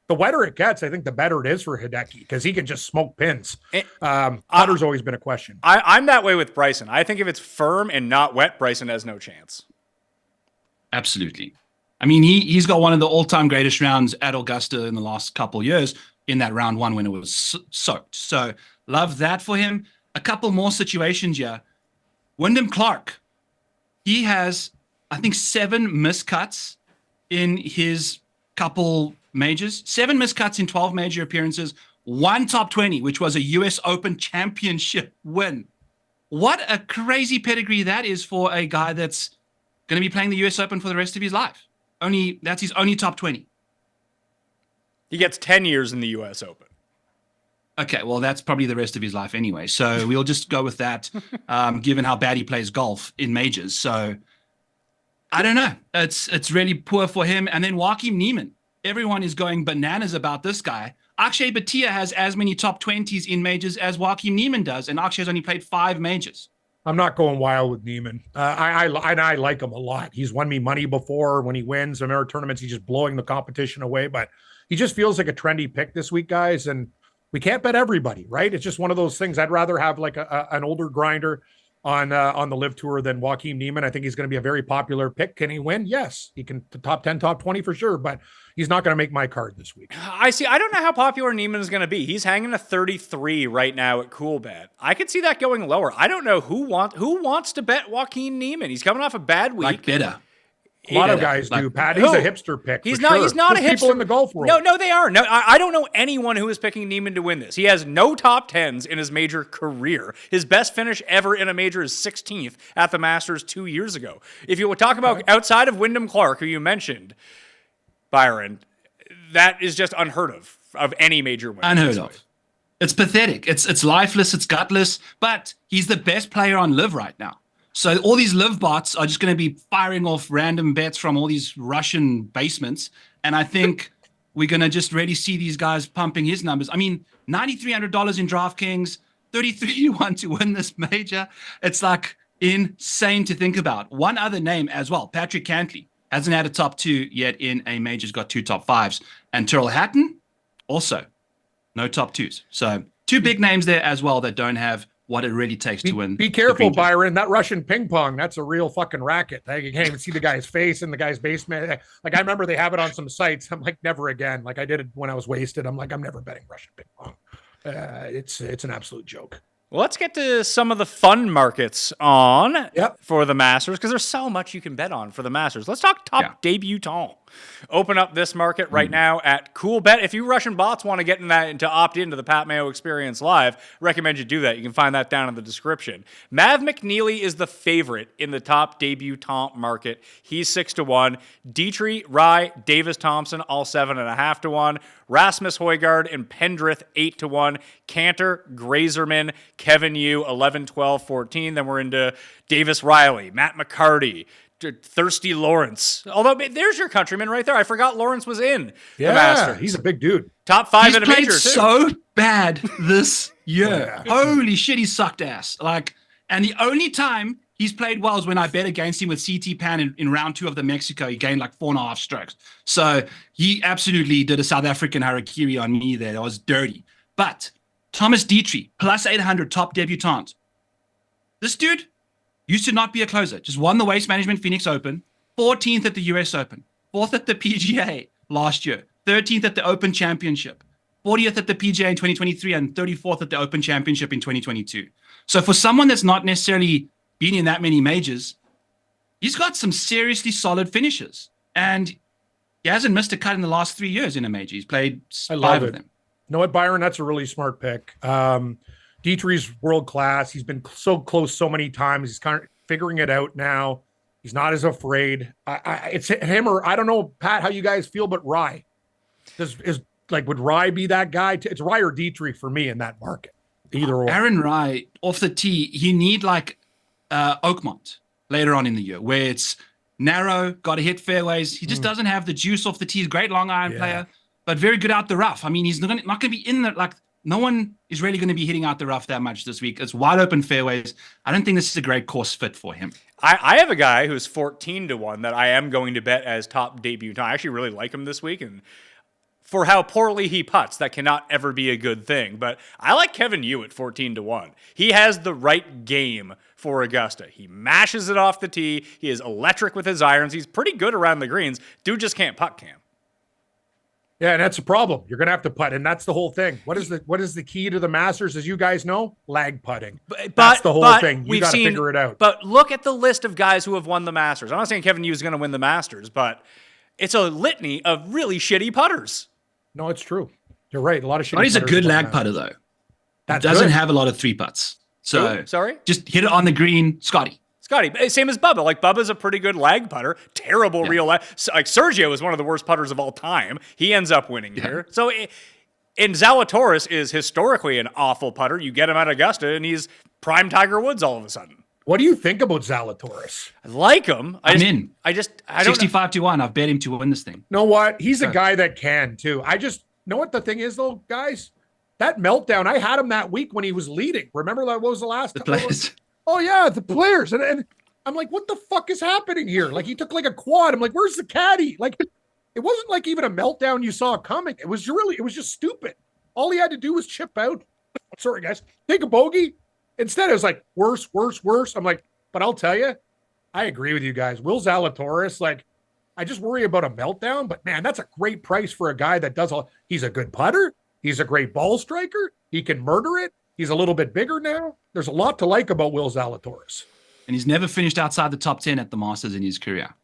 The wetter it gets, I think the better it is for Hideki because he can just smoke pins. Putter's always been a question. I'm that way with Bryson. I think if it's firm and not wet, Bryson has no chance. Absolutely. I mean, he's got one of the all-time greatest rounds at Augusta in the last couple of years in that round one when it was soaked. So love that for him. A couple more situations here. Wyndham Clark, he has, I think, 7 miscuts in his couple majors, 7 miscuts in 12 major appearances, 1 top 20, which was a US Open championship win. What a crazy pedigree that is for a guy that's going to be playing the US Open for the rest of his life. That's his only top 20. He gets 10 years in the US Open. Okay, well, that's probably the rest of his life anyway. So we'll just go with that, given how bad he plays golf in majors. So I don't know. It's really poor for him. And then Joaquin Niemann. Everyone is going bananas about this guy. Akshay Bhatia has as many top 20s in majors as Joaquin Niemann does, and Akshay has only played 5 majors. I'm not going wild with Niemann. I like him a lot. He's won me money before when he wins. I remember tournaments, he's just blowing the competition away, but he just feels like a trendy pick this week, guys, and we can't bet everybody, right? It's just one of those things. I'd rather have an older grinder on the Live Tour than Joaquin Niemann. I think he's going to be a very popular pick. Can he win? Yes. He can top 10, top 20 for sure, but he's not going to make my card this week. I see. I don't know how popular Niemann is going to be. He's hanging a 33 right now at Coolbet. I could see that going lower. I don't know who wants to bet Joaquin Niemann. He's coming off a bad week. Better. A lot of guys do, Pat. He's a hipster pick. He's not. Sure. He's not There's a hipster. People in the golf world. No, they are. No, I don't know anyone who is picking Niemann to win this. He has no top 10s in his major career. His best finish ever in a major is 16th at the Masters 2 years ago. If you talk about outside of Wyndham Clark, who you mentioned, Byron, that is just unheard of any major win. Unheard of. It's pathetic. It's lifeless. It's gutless. But he's the best player on Live right now. So all these Live bots are just going to be firing off random bets from all these Russian basements. And I think we're going to just really see these guys pumping his numbers. I mean, $9,300 in DraftKings, 33-1 to win this major. It's insane to think about. One other name as well, Patrick Cantley, hasn't had a top 2 yet in a major. He's got 2 top 5s. And Tyrrell Hatton, also no top 2s. So 2 big names there as well that don't have what it really takes to win. Be careful, Byron. That Russian ping pong, that's a real fucking racket. You can't even see the guy's face in the guy's basement. I remember they have it on some sites. I'm like, never again. I did it when I was wasted. I'm like, I'm never betting Russian ping pong. It's an absolute joke. Well, let's get to some of the fun markets Yep. for the Masters, because there's so much you can bet on for the Masters. Let's talk top debutant. Open up this market right now at Cool Bet. If you Russian bots want to get in that and to opt into the Pat Mayo Experience Live, recommend you do that. You can find that down in the description. Mav McNeely is the favorite in the top debutant market. He's 6-1. Dietrich, Rye, Davis Thompson, all 7.5-1. Rasmus Højgaard and Pendrith 8-1. Cantor, Grazerman, Kevin Yu 11, 12, 14. Then we're into Davis Riley, Matt McCarty, Thirsty Lawrence. Although there's your countryman right there. I forgot Lawrence was in the Masters. He's a big dude. Top 5 He's in a played major too. so bad this year. Yeah. Holy shit, he sucked ass. And the only time he's played well is when I bet against him with CT Pan in round 2 of the Mexico. He gained 4.5 strokes. So he absolutely did a South African harakiri on me there. That was dirty. But Thomas Dietrich, plus 800, top debutant. This dude used to not be a closer. Just won the Waste Management Phoenix Open, 14th at the US Open, 4th at the PGA last year, 13th at the Open Championship, 40th at the PGA in 2023, and 34th at the Open Championship in 2022. So for someone that's not necessarily been in that many majors, he's got some seriously solid finishes. And he hasn't missed a cut in the last 3 years in a major. He's played 5 of them. You know what, Byron? That's a really smart pick. Dietrich's world class. He's been so close so many times. He's kind of figuring it out now. He's not as afraid. It's him or I don't know, Pat, how you guys feel, but Rye. Would Rye be that guy? It's Rye or Dietrich for me in that market. Either or. Aaron Rye, off the tee, you need Oakmont later on in the year, where it's narrow, got to hit fairways. He just doesn't have the juice off the tee. He's a great long iron player, but very good out the rough. I mean, he's not going to be in the no one is really going to be hitting out the rough that much this week. It's wide open fairways. I don't think this is a great course fit for him. I have a guy who's 14-1 that I am going to bet as top debutant. I actually really like him this week, and for how poorly he putts, that cannot ever be a good thing. But I like Kevin Yu at 14-1. He has the right game for Augusta. He mashes it off the tee. He is electric with his irons. He's pretty good around the greens. Dude just can't putt, Cam. Yeah, and that's a problem. You're going to have to putt, and that's the whole thing. What is the key to the Masters, as you guys know? Lag putting. That's the whole thing. You got to figure it out. But look at the list of guys who have won the Masters. I'm not saying Kevin Yu is going to win the Masters, but it's a litany of really shitty putters. No, it's true. You're right. A lot of shitty. But he's a putters good have won lag putter, though. That's doesn't good. have a lot of 3 putts. So Sorry? just hit it on the green, Scotty. Same as Bubba. Bubba's a pretty good lag putter. Terrible real lag. Sergio is one of the worst putters of all time. He ends up winning here. So, and Zalatoris is historically an awful putter. You get him at Augusta, and he's prime Tiger Woods all of a sudden. What do you think about Zalatoris? I like him. I'm in. I don't 65-1. I've bet him to win this thing. Know what? He's a guy that can too. Know what the thing is though, guys? That meltdown, I had him that week when he was leading. Remember what was the last? The players. Oh yeah, the players. And I'm like, what the fuck is happening here? He took a quad. I'm like, where's the caddy? It wasn't even a meltdown you saw coming. It was just stupid. All he had to do was chip out. Sorry, guys. Take a bogey. Instead, it was worse, worse, worse. I'm like, but I'll tell you, I agree with you guys. Will Zalatoris, I just worry about a meltdown, but man, that's a great price for a guy that he's a good putter. He's a great ball striker. He can murder it. He's a little bit bigger now. There's a lot to like about Will Zalatoris. And he's never finished outside the top 10 at the Masters in his career.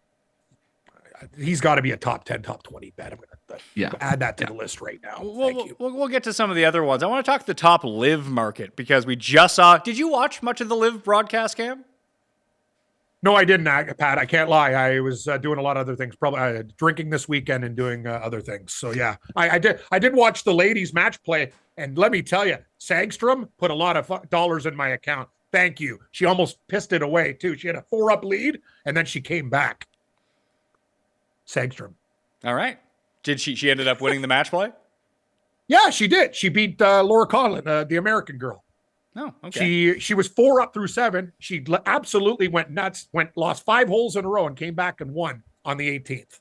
He's got to be a top 10, top 20 bet. I'm going to add that to the list right now. Thank you. We'll get to some of the other ones. I want to talk the top live market because we just saw. Did you watch much of the live broadcast, Cam? No, I didn't, Pat. I can't lie. I was doing a lot of other things, probably drinking this weekend and doing other things. So yeah, I did watch the ladies match play, and let me tell you, Sagstrom put a lot of dollars in my account. Thank you. She almost pissed it away too. She had a 4-up lead, and then she came back. Sagstrom. All right. Did she ended up winning the match play? Yeah, she did. She beat Laura Conlon, the American girl. Oh, okay. She was 4 up through 7. She absolutely went nuts. Lost 5 holes in a row and came back and won on the 18th.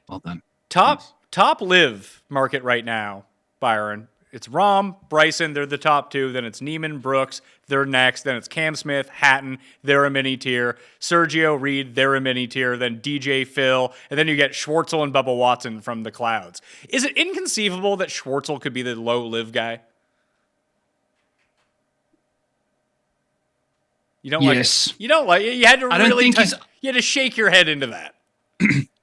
Well done. Top live market right now, Byron. It's Rahm, Bryson. They're the top 2. Then it's Neiman, Brooks. They're next. Then it's Cam Smith, Hatton. They're a mini tier. Sergio, Reed. They're a mini tier. Then DJ, Phil. And then you get Schwartzel and Bubba Watson from the clouds. Is it inconceivable that Schwartzel could be the low live guy? You don't Yes. like it. You don't like it. You had to I don't really think he's- you had to shake your head into that.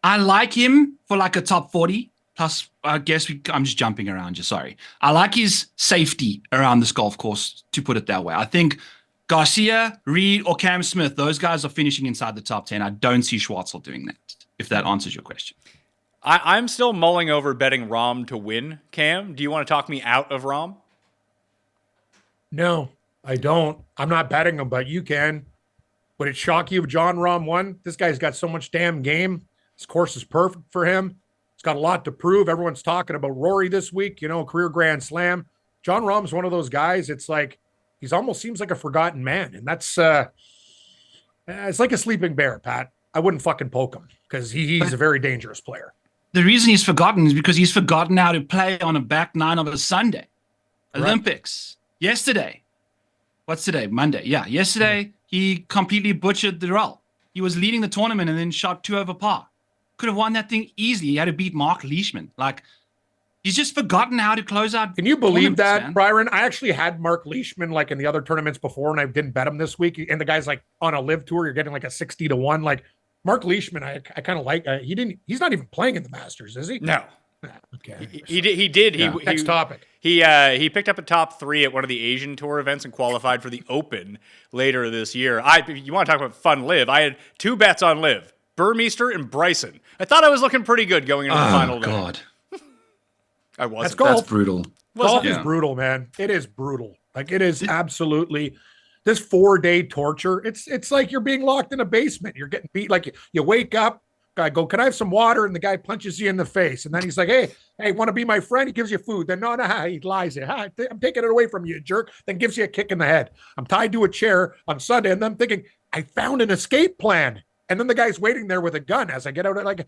I like him for like a top 40. Plus, I guess I'm just jumping around. Just sorry. I like his safety around this golf course, to put it that way. I think Garcia, Reed, or Cam Smith, those guys are finishing inside the top 10. I don't see Schwartzel doing that, if that answers your question. I'm still mulling over betting Rahm to win, Cam. Do you want to talk me out of Rahm? No, I don't. I'm not betting him, but you can. Would it shock you if John Rahm won? This guy's got so much damn game. This course is perfect for him. He's got a lot to prove. Everyone's talking about Rory this week, career Grand Slam. John Rahm's one of those guys. It's like he's almost seems like a forgotten man. And that's it's like a sleeping bear, Pat. I wouldn't fucking poke him because he's a very dangerous player. The reason he's forgotten is because he's forgotten how to play on a back nine of a Sunday. Correct. Olympics. Yesterday. What's today? Monday. Yeah. Yesterday, he completely butchered the roll. He was leading the tournament and then shot 2 over par. Could have won that thing easily. He had to beat Mark Leishman. Like, he's just forgotten how to close out. Can you believe that, man. Byron? I actually had Mark Leishman like in the other tournaments before, and I didn't bet him this week. And the guy's like on a live tour, you're getting like a 60-1. Like Mark Leishman, I kind of like. He's not even playing in the Masters, is he? No. Okay. He did. Yeah. Next topic. He picked up a top 3 at one of the Asian Tour events and qualified for the Open later this year. You want to talk about fun live? I had 2 bets on live: Burmeister and Bryson. I thought I was looking pretty good going into the final day. God. I wasn't. That's golf. That's brutal. Golf Yeah. is brutal, man. It is brutal. Like it is absolutely this 4-day torture. It's like you're being locked in a basement. You're getting beat. Like you wake up, guy go, can I have some water? And the guy punches you in the face. And then he's like, hey, want to be my friend? He gives you food. Then no, he lies. I'm taking it away from you, jerk. Then gives you a kick in the head. I'm tied to a chair on Sunday, and I'm thinking, I found an escape plan. And then the guy's waiting there with a gun as I get out. Like,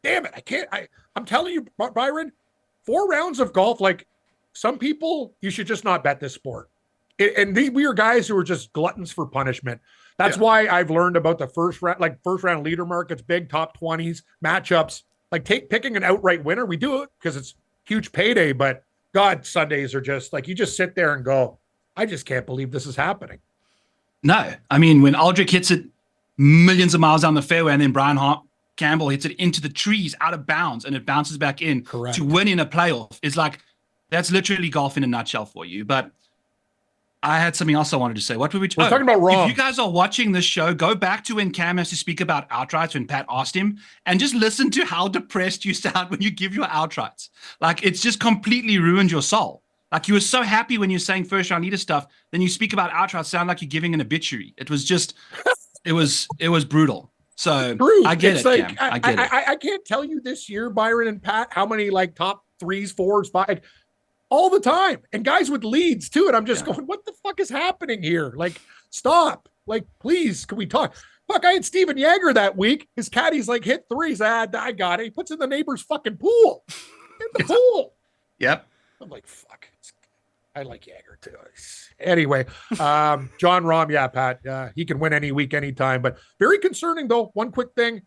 damn it, I can't. I'm telling you, Byron, 4 rounds of golf. Like some people, you should just not bet this sport. We are guys who are just gluttons for punishment. That's why I've learned about the first round leader markets, big top 20s matchups, like picking an outright winner. We do it because it's huge payday, but God, Sundays are just like, you just sit there and go, I just can't believe this is happening. No, I mean, when Aldrich hits it millions of miles down the fairway and then Brian Campbell hits it into the trees out of bounds and it bounces back in to win in a playoff, it's like, that's literally golf in a nutshell for you. But I had something else I wanted to say. What were we talking about Rahm. If you guys are watching this show, go back to when Cam has to speak about outrights when Pat asked him and just listen to how depressed you sound when you give your outrights. Like, it's just completely ruined your soul. Like, you were so happy when you're saying first round leader stuff, then you speak about outrights, sound like you're giving an obituary. It was just, it was brutal. So I get it, Cam. I get it. I can't tell you this year, Byron and Pat, how many like top 3s, 4s, 5, all the time, and guys with leads too. And I'm just going, what the fuck is happening here? Like, stop. Like, please, can we talk? Fuck, I had Steven Yeager that week. His caddy's like, hit 3s. I got it. He puts in the neighbor's fucking pool. In the pool. Yep. I'm like, fuck. I like Yeager too. Anyway, John Rahm, Pat, he can win any week, anytime. But very concerning though. One quick thing.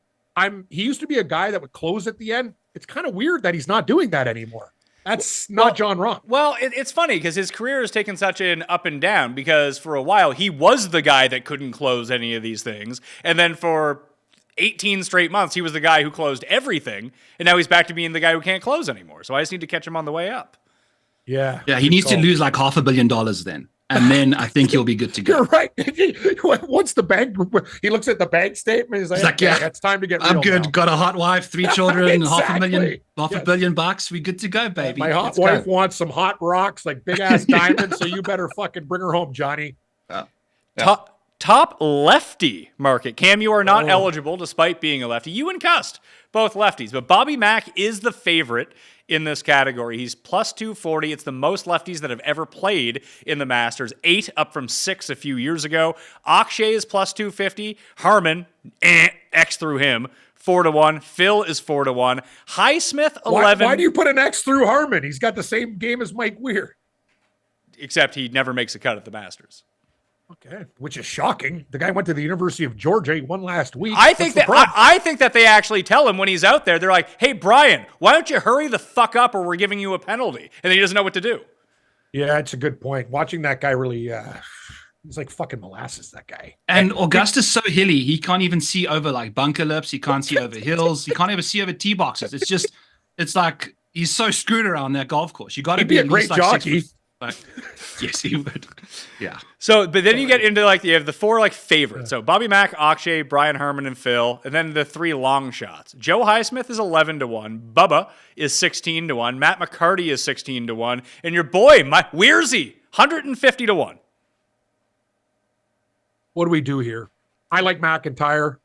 He used to be a guy that would close at the end. It's kind of weird that he's not doing that anymore. That's not John Rahm. Well, it's funny because his career has taken such an up and down because for a while he was the guy that couldn't close any of these things. And then for 18 straight months, he was the guy who closed everything. And now he's back to being the guy who can't close anymore. So I just need to catch him on the way up. Yeah. Yeah, he needs to lose like $500 million then. And then I think he'll be good to go. You're right. Once the bank, he looks at the bank statement. He's like, yeah, it's time to get I'm real good. now. Got a hot wife, 3 children, Exactly. half a billion bucks. We good to go, baby. My hot Let's wife go. wants some hot rocks, like big ass diamonds. So you better fucking bring her home, Johnny. Top lefty market. Cam, you are not eligible despite being a lefty. You and Cust, both lefties. But Bobby Mack is the favorite in this category. He's plus 240. It's the most lefties that have ever played in the Masters. 8 up from 6 a few years ago. Akshay is plus 250. Harman, X through him, 4-1. Phil is 4-1. Highsmith, 11. Why do you put an X through Harman? He's got the same game as Mike Weir. Except he never makes a cut at the Masters. Okay, which is shocking. The guy went to the University of Georgia. He won last week. I think that they actually tell him when he's out there, they're like, hey, Brian, why don't you hurry the fuck up or we're giving you a penalty? And then he doesn't know what to do. Yeah, it's a good point. Watching that guy really, He's like fucking molasses, that guy. And Augusta's so hilly, he can't even see over like bunker lips. He can't see over hills. He can't even see over tee boxes. It's like he's so screwed around that golf course. You got to He'd be a at great least, like, jockey. Yes, he would. Yeah. So, but then you get into like you have the four like favorites. So Bobby Mack, Akshay, Brian Herman, and Phil, and then the three long shots. Joe Highsmith is 11-1. Bubba is 16-1. Matt McCarty is 16-1, and your boy, my Weirzy, 150-1. What do we do here? I like McIntyre.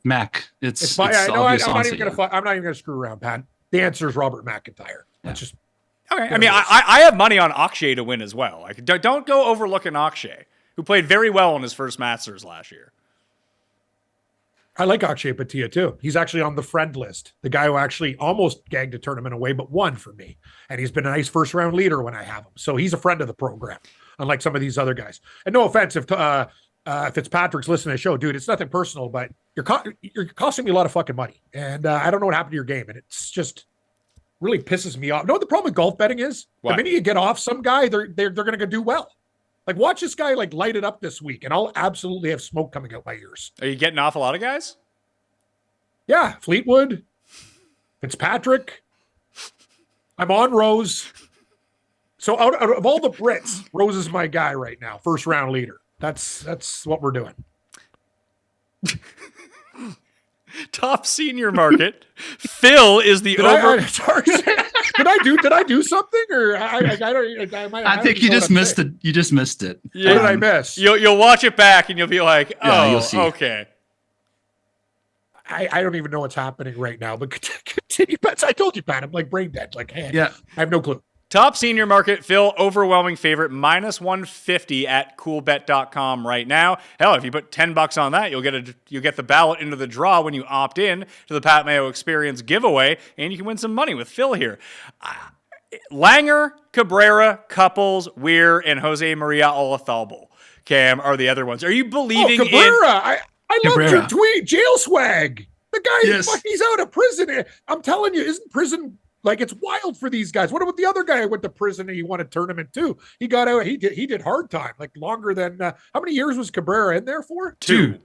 Mac. It's I'm not obvious even answer, gonna screw around, Pat. The answer is Robert McIntyre. Let's just Okay, I mean, I have money on Akshay to win as well. Like, don't go overlooking Akshay, who played very well in his first Masters last year. I like Akshay Patia too. He's actually on the friend list. The guy who actually almost gagged a tournament away, but won for me. And he's been a nice first round leader when I have him. So he's a friend of the program, unlike some of these other guys. And no offense if Fitzpatrick's listening to the show, dude, it's nothing personal, but you're costing me a lot of fucking money. And I don't know what happened to your game. And it's just really pisses me off. No, the problem with golf betting is what? The minute you get off some guy, they're going to do well. Like, watch this guy like light it up this week, and I'll absolutely have smoke coming out my ears. Are you getting off a lot of guys? Yeah, Fleetwood, Fitzpatrick. I'm on Rose. So out of all the Brits, Rose is my guy right now, first round leader. That's what we're doing. Top senior market. Phil is the over. Did I do something, or I think you just missed it. You just missed it. Yeah. What did I miss? You'll watch it back and you'll be like, oh, you'll see. Okay. I don't even know what's happening right now, but continue. I told you, Pat, I'm like brain dead. Like, hey, Yeah. I have no clue. Top senior market, Phil, overwhelming favorite, minus 150 at coolbet.com right now. Hell, if you put $10 on that, you'll get the ballot into the draw when you opt in to the Pat Mayo Experience giveaway, and you can win some money with Phil here. Langer, Cabrera, Couples, Weir, and Jose Maria Olazabal, Cam, are the other ones. Are you believing Cabrera? I loved Cabrera. your tweet. Jail swag. The guy, Yes. he's out of prison. I'm telling you, isn't prison like it's wild for these guys? What about the other guy who went to prison and he won a tournament too? He got out. He did hard time, like longer than how many years was Cabrera in there for? 2?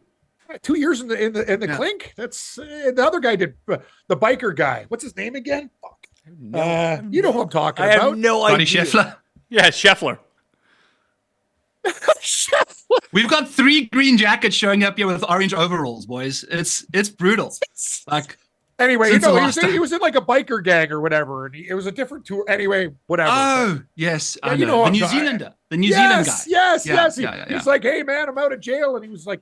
2 years in the clink. That's the other guy did the biker guy. What's his name again? Fuck. You know who I'm talking I about? have no Buddy idea. Scheffler. Yeah, Scheffler. We've got 3 green jackets showing up here with orange overalls, boys. It's brutal. Like, Anyway, Since the he last time. was in like a biker gang or whatever, and it was a different tour. Anyway, whatever. oh yes, I you know. know The I'm New sorry. Zealander, the New Zealand guy. Yes. Yeah. He's like, hey man, I'm out of jail, and he was like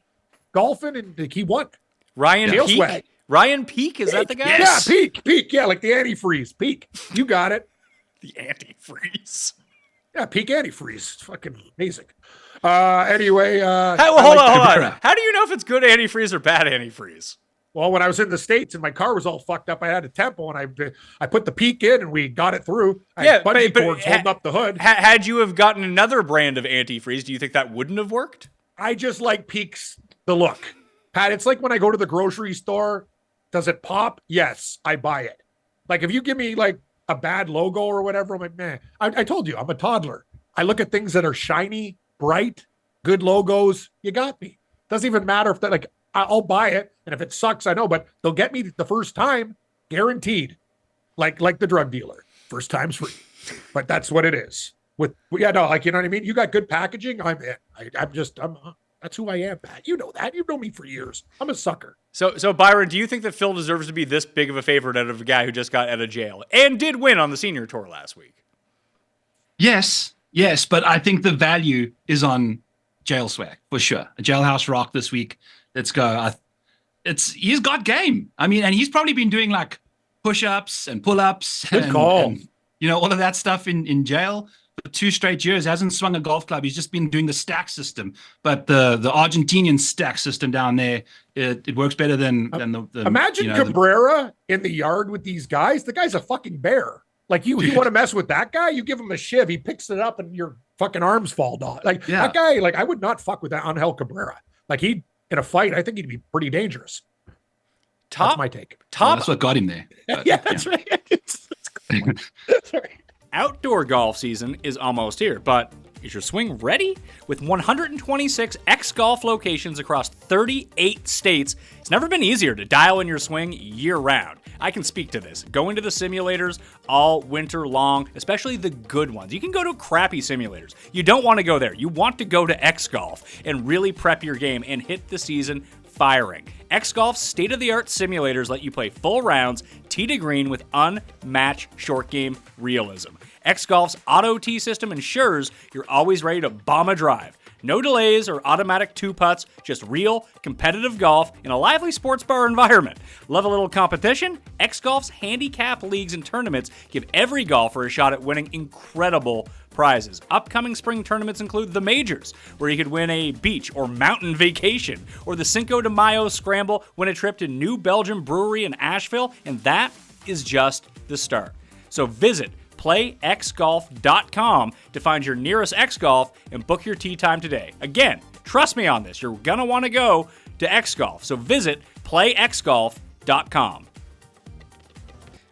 golfing, and he won. Ryan Jail Peake. swag. Ryan Peake, is that the guy? Yes. Yeah, Peak, yeah, like the antifreeze. Peak, you got it. The antifreeze. Yeah, Peak antifreeze. It's fucking amazing. Anyway, Hold on. Cabrera. How do you know if it's good antifreeze or bad antifreeze? well, when I was in the States and my car was all fucked up, I had a tempo, and I put the Peak in, and we got it through. I had bungee cords holding up the hood. Had you have gotten another brand of antifreeze, do you think that wouldn't have worked? I just like Peaks, the look. Pat, it's like when I go to the grocery store, does it pop? Yes, I buy it. Like if you give me like a bad logo or whatever, I'm like, man, I told you, I'm a toddler. I look at things that are shiny, bright, good logos. You got me. Doesn't even matter if that, like, I'll buy it. And if it sucks, I know, but they'll get me the first time, guaranteed. Like the drug dealer, first time's free. But that's what it is. Like, you know what I mean? You got good packaging, I'm in. I'm that's who I am, Pat. You know that. You've known me for years. I'm a sucker. So Byron, do you think that Phil deserves to be this big of a favorite out of a guy who just got out of jail and did win on the senior tour last week? Yes, but I think the value is on jail swag for sure. A jailhouse rock this week. Let's go. He's got game. I mean, and he's probably been doing like push-ups and pull-ups. Good call. And, all of that stuff in jail. For 2 straight years, hasn't swung a golf club. He's just been doing the stack system. But the Argentinian stack system down there, it works better than the Imagine Cabrera in the yard with these guys. The guy's a fucking bear. Like you want to mess with that guy? You give him a shiv, he picks it up, and your fucking arms fall off. Like that guy. Like I would not fuck with that Angel Cabrera. Like he in a fight, I think he'd be pretty dangerous. That's my take. That's what got him there. But, yeah, that's right. That's right. Outdoor golf season is almost here, but Is your swing ready? With 126 X-Golf locations across 38 states, it's never been easier to dial in your swing year-round. I can speak to this. Going to the simulators all winter long, especially the good ones. You can go to crappy simulators. You don't want to go there. You want to go to X-Golf and really prep your game and hit the season firing. X-Golf's state-of-the-art simulators let you play full rounds, tee to green with unmatched short game realism. X-Golf's Auto Tee system ensures you're always ready to bomb a drive. No delays or automatic two-putts, just real, competitive golf in a lively sports bar environment. Love a little competition? X-Golf's handicap leagues and tournaments give every golfer a shot at winning incredible prizes. Upcoming spring tournaments include the Majors, where you could win a beach or mountain vacation, or the Cinco de Mayo Scramble, win a trip to New Belgium Brewery in Asheville, and that is just the start. So visit playxgolf.com to find your nearest X-Golf and book your tee time today. Again, trust me on this, you're going to want to go to X-Golf. So visit playxgolf.com.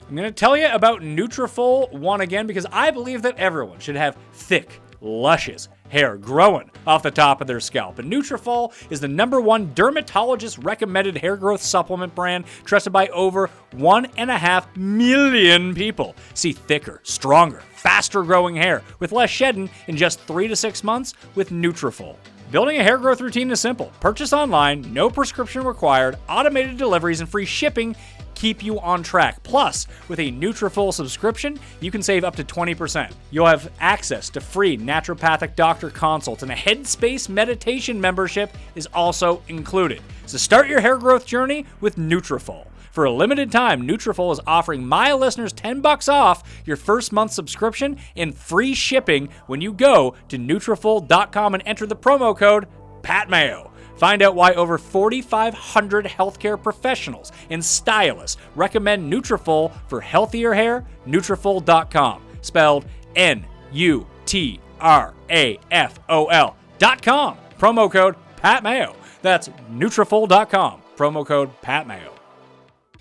I'm going to tell you about Nutrafol once again because I believe that everyone should have thick, luscious hair growing off the top of their scalp. And Nutrafol is the #1 dermatologist-recommended hair growth supplement brand trusted by over 1.5 million people. See thicker, stronger, faster-growing hair with less shedding in just 3 to 6 months with Nutrafol. Building a hair growth routine is simple. Purchase online, no prescription required, automated deliveries, and free shipping keep you on track. Plus, with a Nutrafol subscription, you can save up to 20%. You'll have access to free naturopathic doctor consults, and a Headspace meditation membership is also included. So start your hair growth journey with Nutrafol. For a limited time, Nutrafol is offering my listeners $10 off your first month subscription and free shipping when you go to Nutrafol.com and enter the promo code PATMAYO. Find out why over 4,500 healthcare professionals and stylists recommend Nutrafol for healthier hair. Nutrafol.com, spelled Nutrafol.com. Promo code PATMAYO. That's Nutrafol.com. Promo code PATMAYO.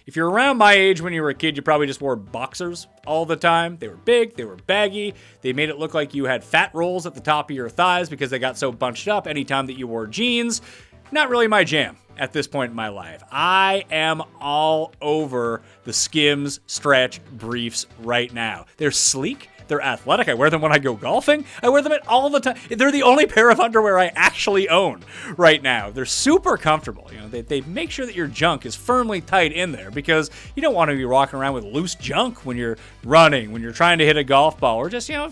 If you're around my age when you were a kid, you probably just wore boxers all the time. They were big, they were baggy, they made it look like you had fat rolls at the top of your thighs because they got so bunched up anytime that you wore jeans. Not really my jam at this point in my life. I am all over the Skims stretch briefs right now. They're sleek. They're athletic. I wear them when I go golfing. I wear them all the time. They're the only pair of underwear I actually own right now. They're super comfortable. You know, they make sure that your junk is firmly tight in there because you don't want to be walking around with loose junk when you're running, when you're trying to hit a golf ball, or just, you know,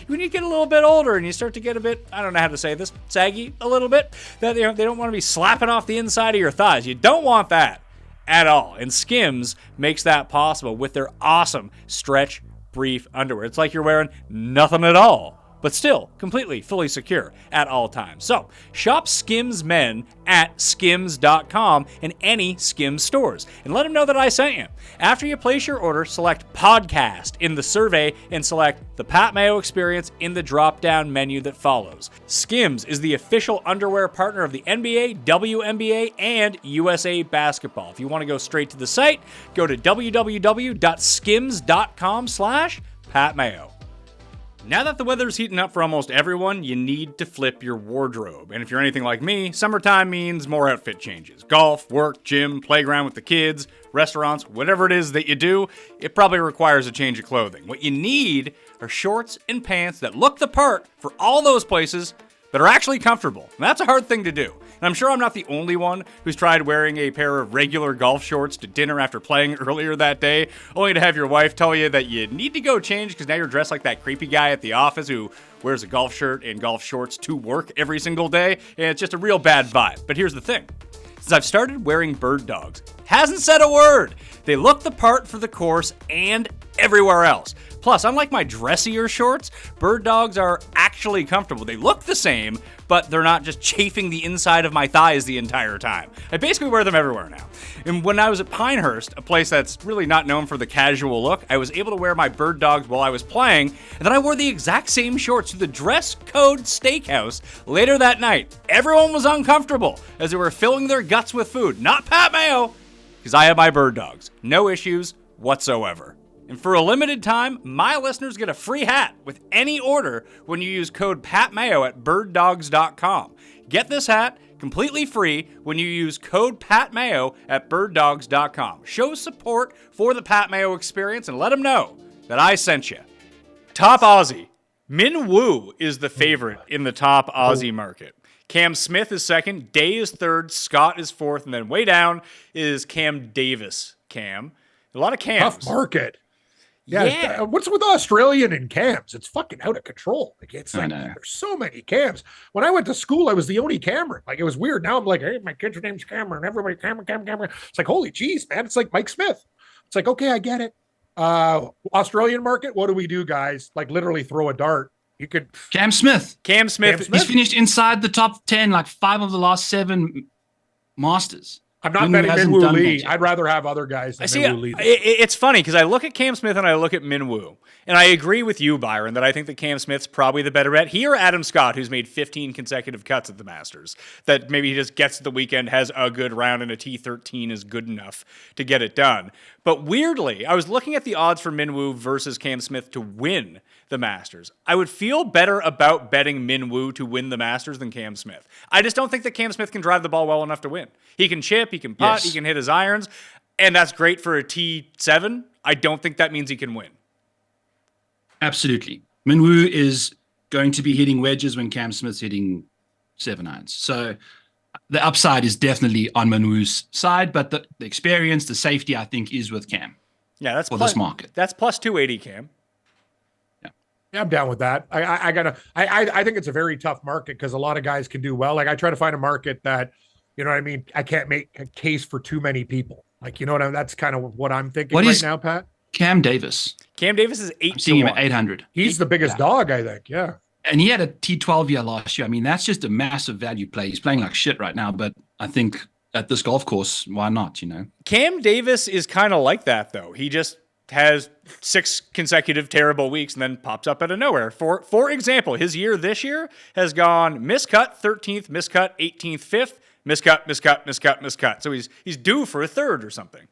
when you get a little bit older and you start to get a bit, I don't know how to say this, saggy a little bit, that, you know, they don't want to be slapping off the inside of your thighs. You don't want that at all. And Skims makes that possible with their awesome stretch brief underwear. It's like you're wearing nothing at all, but still completely, fully secure at all times. So shop Skims Men at skims.com and any Skims stores and let them know that I sent you. After you place your order, select podcast in the survey and select the Pat Mayo Experience in the drop-down menu that follows. Skims is the official underwear partner of the NBA, WNBA, and USA Basketball. If you want to go straight to the site, go to www.skims.com/Pat Mayo. Now that the weather's heating up for almost everyone, you need to flip your wardrobe. And if you're anything like me, summertime means more outfit changes. Golf, work, gym, playground with the kids, restaurants, whatever it is that you do, it probably requires a change of clothing. What you need are shorts and pants that look the part for all those places that are actually comfortable. And that's a hard thing to do. And I'm sure I'm not the only one who's tried wearing a pair of regular golf shorts to dinner after playing earlier that day, only to have your wife tell you that you need to go change because now you're dressed like that creepy guy at the office who wears a golf shirt and golf shorts to work every single day, and it's just a real bad vibe. But here's the thing. Since I've started wearing bird dogs, hasn't said a word. They look the part for the course and everywhere else. Plus, unlike my dressier shorts, bird dogs are actually comfortable. They look the same, but they're not just chafing the inside of my thighs the entire time. I basically wear them everywhere now. And when I was at Pinehurst, a place that's really not known for the casual look, I was able to wear my bird dogs while I was playing, and then I wore the exact same shorts to the dress code steakhouse later that night. Everyone was uncomfortable as they were filling their guts with food. Not Pat Mayo, because I have my bird dogs. No issues whatsoever. And for a limited time, my listeners get a free hat with any order when you use code PATMAYO at birddogs.com. Get this hat completely free when you use code PATMAYO at birddogs.com. Show support for the Pat Mayo experience and let them know that I sent you. Top Aussie. Min Woo is the favorite in the top Aussie market. Cam Smith is second, Day is third, Scott is fourth, and then way down is Cam Davis. Cam. A lot of Cams. Tough market. Yeah. What's with Australian and cams? It's fucking out of control. Like it's like there's so many cams. When I went to school, I was the only Cameron. Like it was weird. Now I'm like, hey, my kid's name's Cameron. Everybody Cameron. It's like, holy jeez, man. It's like Mike Smith. It's like, okay, I get it. Australian market. What do we do, guys? Like literally throw a dart. You could Cam Smith. Cam Smith. He's finished inside the top 10, like 5 of the last 7 Masters. I'm not betting Minwoo Lee. I'd rather have other guys than Minwoo Lee. It's funny because I look at Cam Smith and I look at Minwoo, and I agree with you, Byron, that I think that Cam Smith's probably the better bet. He or Adam Scott, who's made 15 consecutive cuts at the Masters, that maybe he just gets to the weekend, has a good round, and a T13 is good enough to get it done. But weirdly, I was looking at the odds for Minwoo versus Cam Smith to win the Masters. I would feel better about betting Minwoo to win the Masters than Cam Smith. I just don't think that Cam Smith can drive the ball well enough to win. He can chip, he can putt, he can hit his irons, and that's great for a T7. I don't think that means he can win. Absolutely. Minwoo is going to be hitting wedges when Cam Smith's hitting 7 irons. So the upside is definitely on Minwoo's side, but the experience, the safety, I think, is with Cam. Yeah, that's for this market. That's plus 280, Cam. Yeah, I'm down with that. I think it's a very tough market because a lot of guys can do well. Like I try to find a market that, you know what I mean? I can't make a case for too many people. Like, you know what I mean? That's kind of what I'm thinking right now, Pat. Cam Davis. Cam Davis is 8 I'm seeing him at 800. He's the biggest dog, I think. Yeah. And he had a T12 year last year. I mean, that's just a massive value play. He's playing like shit right now, but I think at this golf course, why not, you know? Cam Davis is kind of like that, though. He just has 6 consecutive terrible weeks and then pops up out of nowhere. For example, his year this year has gone miscut 13th, miscut 18th, 5th, miscut. So he's due for a third or something.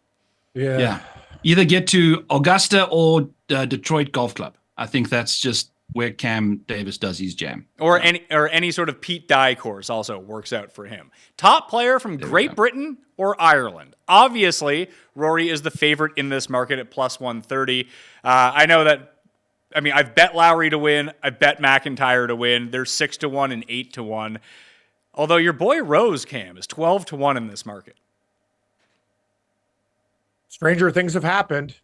Yeah. Either get to Augusta or Detroit Golf Club. I think that's just where Cam Davis does his jam. Or any sort of Pete Dye course also works out for him. Top player from Great Britain or Ireland. Obviously, Rory is the favorite in this market at plus 130. I've bet Lowry to win. I've bet McIntyre to win. They're 6-1 and 8-1. Although your boy Rose, Cam, is 12-1 in this market. Stranger things have happened.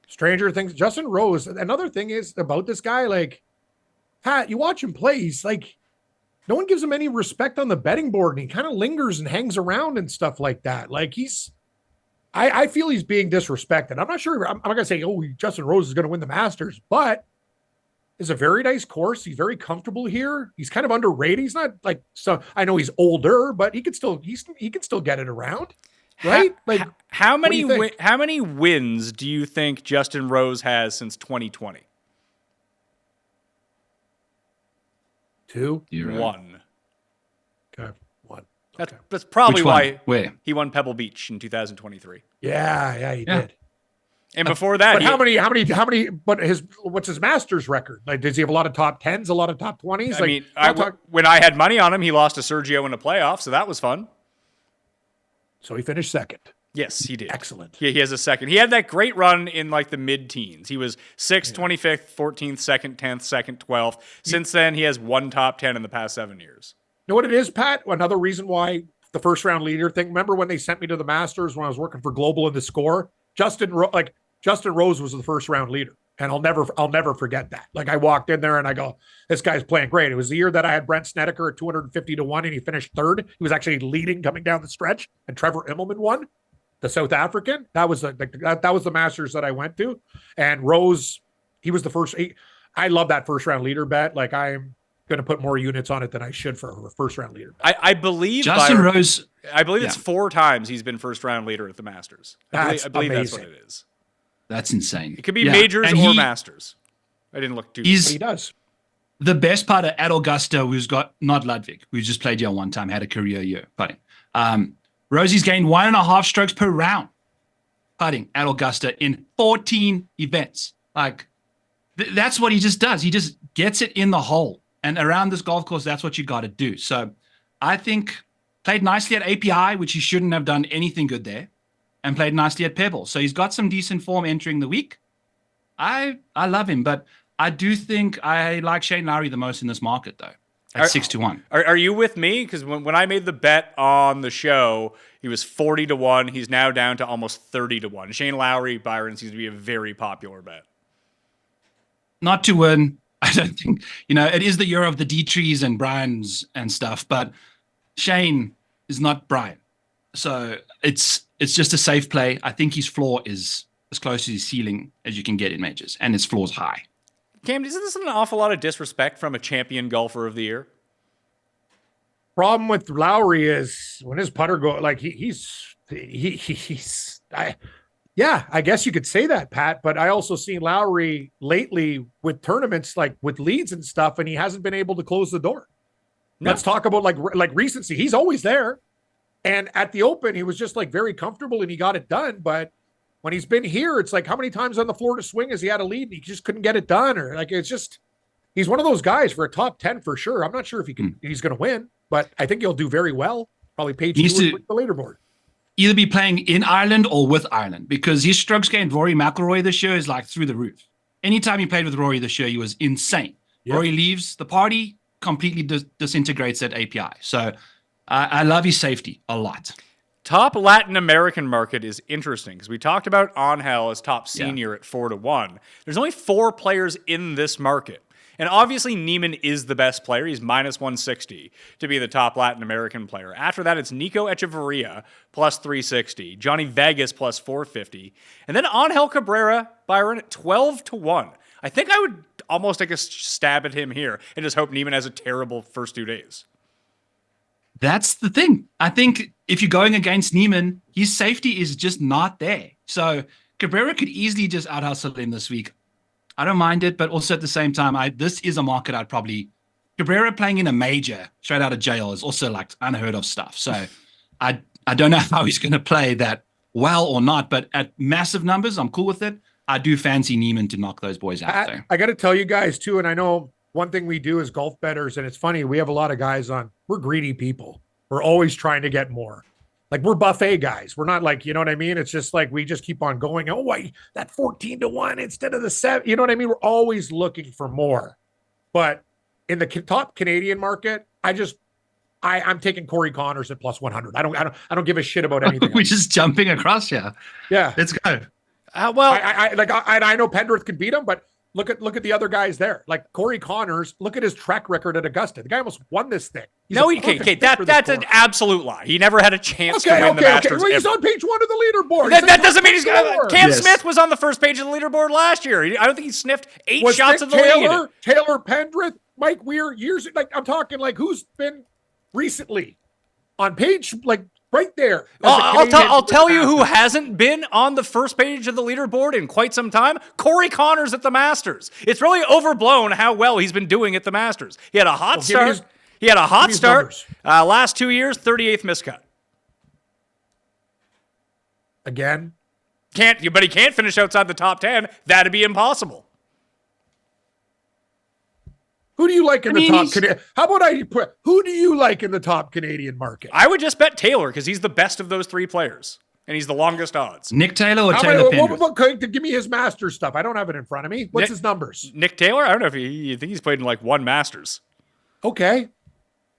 Stranger things. Justin Rose. Another thing is about this guy, like, Pat, you watch him play, he's like, no one gives him any respect on the betting board, and he kind of lingers and hangs around and stuff like that. Like I feel he's being disrespected. I'm not sure. I'm not going to say, Justin Rose is going to win the Masters, but it's a very nice course. He's very comfortable here. He's kind of underrated. He's not like, so I know he's older, but he can still get it around. Right? How many wins do you think Justin Rose has since 2020? 2? 1. Okay, 1. That's probably why he won Pebble Beach in 2023. Yeah, he did. And before that, but how many? What's his Masters record? Like, does he have a lot of top 10s, a lot of top 20s? When I had money on him, he lost to Sergio in a playoff, so that was fun. So he finished second. Yes, he did. Excellent. He has a second. He had that great run in like the mid-teens. He was 6th, 25th, 14th, 2nd, 10th, 2nd, 12th. Since then, he has one top 10 in the past 7 years. You know what it is, Pat? Another reason why the first round leader thing. Remember when they sent me to the Masters when I was working for Global in the score? Justin Rose was the first round leader. And I'll never forget that. Like I walked in there and I go, this guy's playing great. It was the year that I had Brent Snedeker at 250-1 and he finished third. He was actually leading coming down the stretch, and Trevor Immelman won, the South African. That was the Masters that I went to. And Rose, he was the first. I love that first round leader bet. Like I'm going to put more units on it than I should for a first round leader. I believe Justin Rose. I believe it's 4 times he's been first round leader at the Masters. I believe that's what it is. That's insane. It could be majors or Masters. I didn't look too. But he does. The best putter at Augusta, who's got not Ludwig, who's just played here one time, had a career year putting. Rosie's gained 1.5 strokes per round putting at Augusta in 14 events. Like, that's what he just does. He just gets it in the hole. And around this golf course, that's what you got to do. So I think played nicely at API, which he shouldn't have done anything good there, and played nicely at Pebble. So he's got some decent form entering the week. I love him, but I do think I like Shane Lowry the most in this market, though, at 6-1. Are you with me? Because when I made the bet on the show, he was 40-1. He's now down to almost 30-1. Shane Lowry, Byron, seems to be a very popular bet. Not to win. I don't think, it is the year of the D-trees and Brian's and stuff, but Shane is not Brian. So it's just a safe play. I think his floor is as close to his ceiling as you can get in majors, and his floor's high. Cam, isn't this an awful lot of disrespect from a champion golfer of the year? Problem with Lowry is when his putter go like I guess you could say that, Pat, but I also seen Lowry lately with tournaments, like with leads and stuff, and he hasn't been able to close the door. No. Let's talk about like recency. He's always there. And at the Open, he was just like very comfortable and he got it done. But when he's been here, it's like how many times on the Florida swing has he had a lead and he just couldn't get it done? Or like, it's just, he's one of those guys for a top 10 for sure. I'm not sure if he's going to win, but I think he'll do very well. Probably page 2 the leaderboard. Either be playing in Ireland or with Ireland, because his strokes gained Rory McIlroy this year is like through the roof. Anytime he played with Rory this year, he was insane. Yep. Rory leaves the party, completely disintegrates at API. So I love his safety a lot. Top Latin American market is interesting because we talked about Angel as top senior at 4-1. There's only 4 players in this market. And obviously, Neiman is the best player. He's minus 160 to be the top Latin American player. After that, it's Nico Echeverria plus 360, Johnny Vegas plus 450, and then Angel Cabrera, Byron, at 12-1. I think I would almost take a stab at him here and just hope Neiman has a terrible first 2 days. That's the thing. I think if you're going against Neiman, his safety is just not there. So Cabrera could easily just out-hustle him this week. I don't mind it, but also at the same time, this is a market I'd probably... Cabrera playing in a major straight out of jail is also like unheard of stuff. So I don't know how he's going to play that well or not, but at massive numbers, I'm cool with it. I do fancy Neiman to knock those boys out there. I got to tell you guys too, and I know one thing we do as golf bettors, and it's funny, we have a lot of guys on, we're greedy people. We're always trying to get more. Like we're buffet guys. We're not like, you know what I mean? It's just like, we just keep on going. Oh, wait, that 14-1 instead of the 7, you know what I mean? We're always looking for more. But in the top Canadian market, I'm taking Corey Connors at plus 100. I don't give a shit about anything. We're just jumping across. Yeah. Let's go. I know Pendrith could beat him, but look at the other guys there. Like Corey Connors, look at his track record at Augusta. The guy almost won this thing. That's an absolute lie. He never had a chance to win the Masters. Well, he's on page 1 of the leaderboard. That doesn't mean he's going to... Cam Smith was on the first page of the leaderboard last year. I don't think he sniffed 8 shots of the lead. Taylor Pendrith, Mike Weir, years... Like, I'm talking like who's been recently on page, like, right there. I'll tell you who hasn't been on the first page of the leaderboard in quite some time. Corey Connors at the Masters. It's really overblown how well he's been doing at the Masters. He had a hot start. Last 2 years, 38th miscut. Again? But he can't finish outside the top 10. That'd be impossible. Who do you like in the top Canadian? How about who do you like in the top Canadian market? I would just bet Taylor because he's the best of those 3 players. And he's the longest odds. Nick Taylor or Taylor Pendrith? Give me his Masters stuff. I don't have it in front of me. What's his numbers? Nick Taylor? I don't know if you think he's played in like 1 Masters. Okay.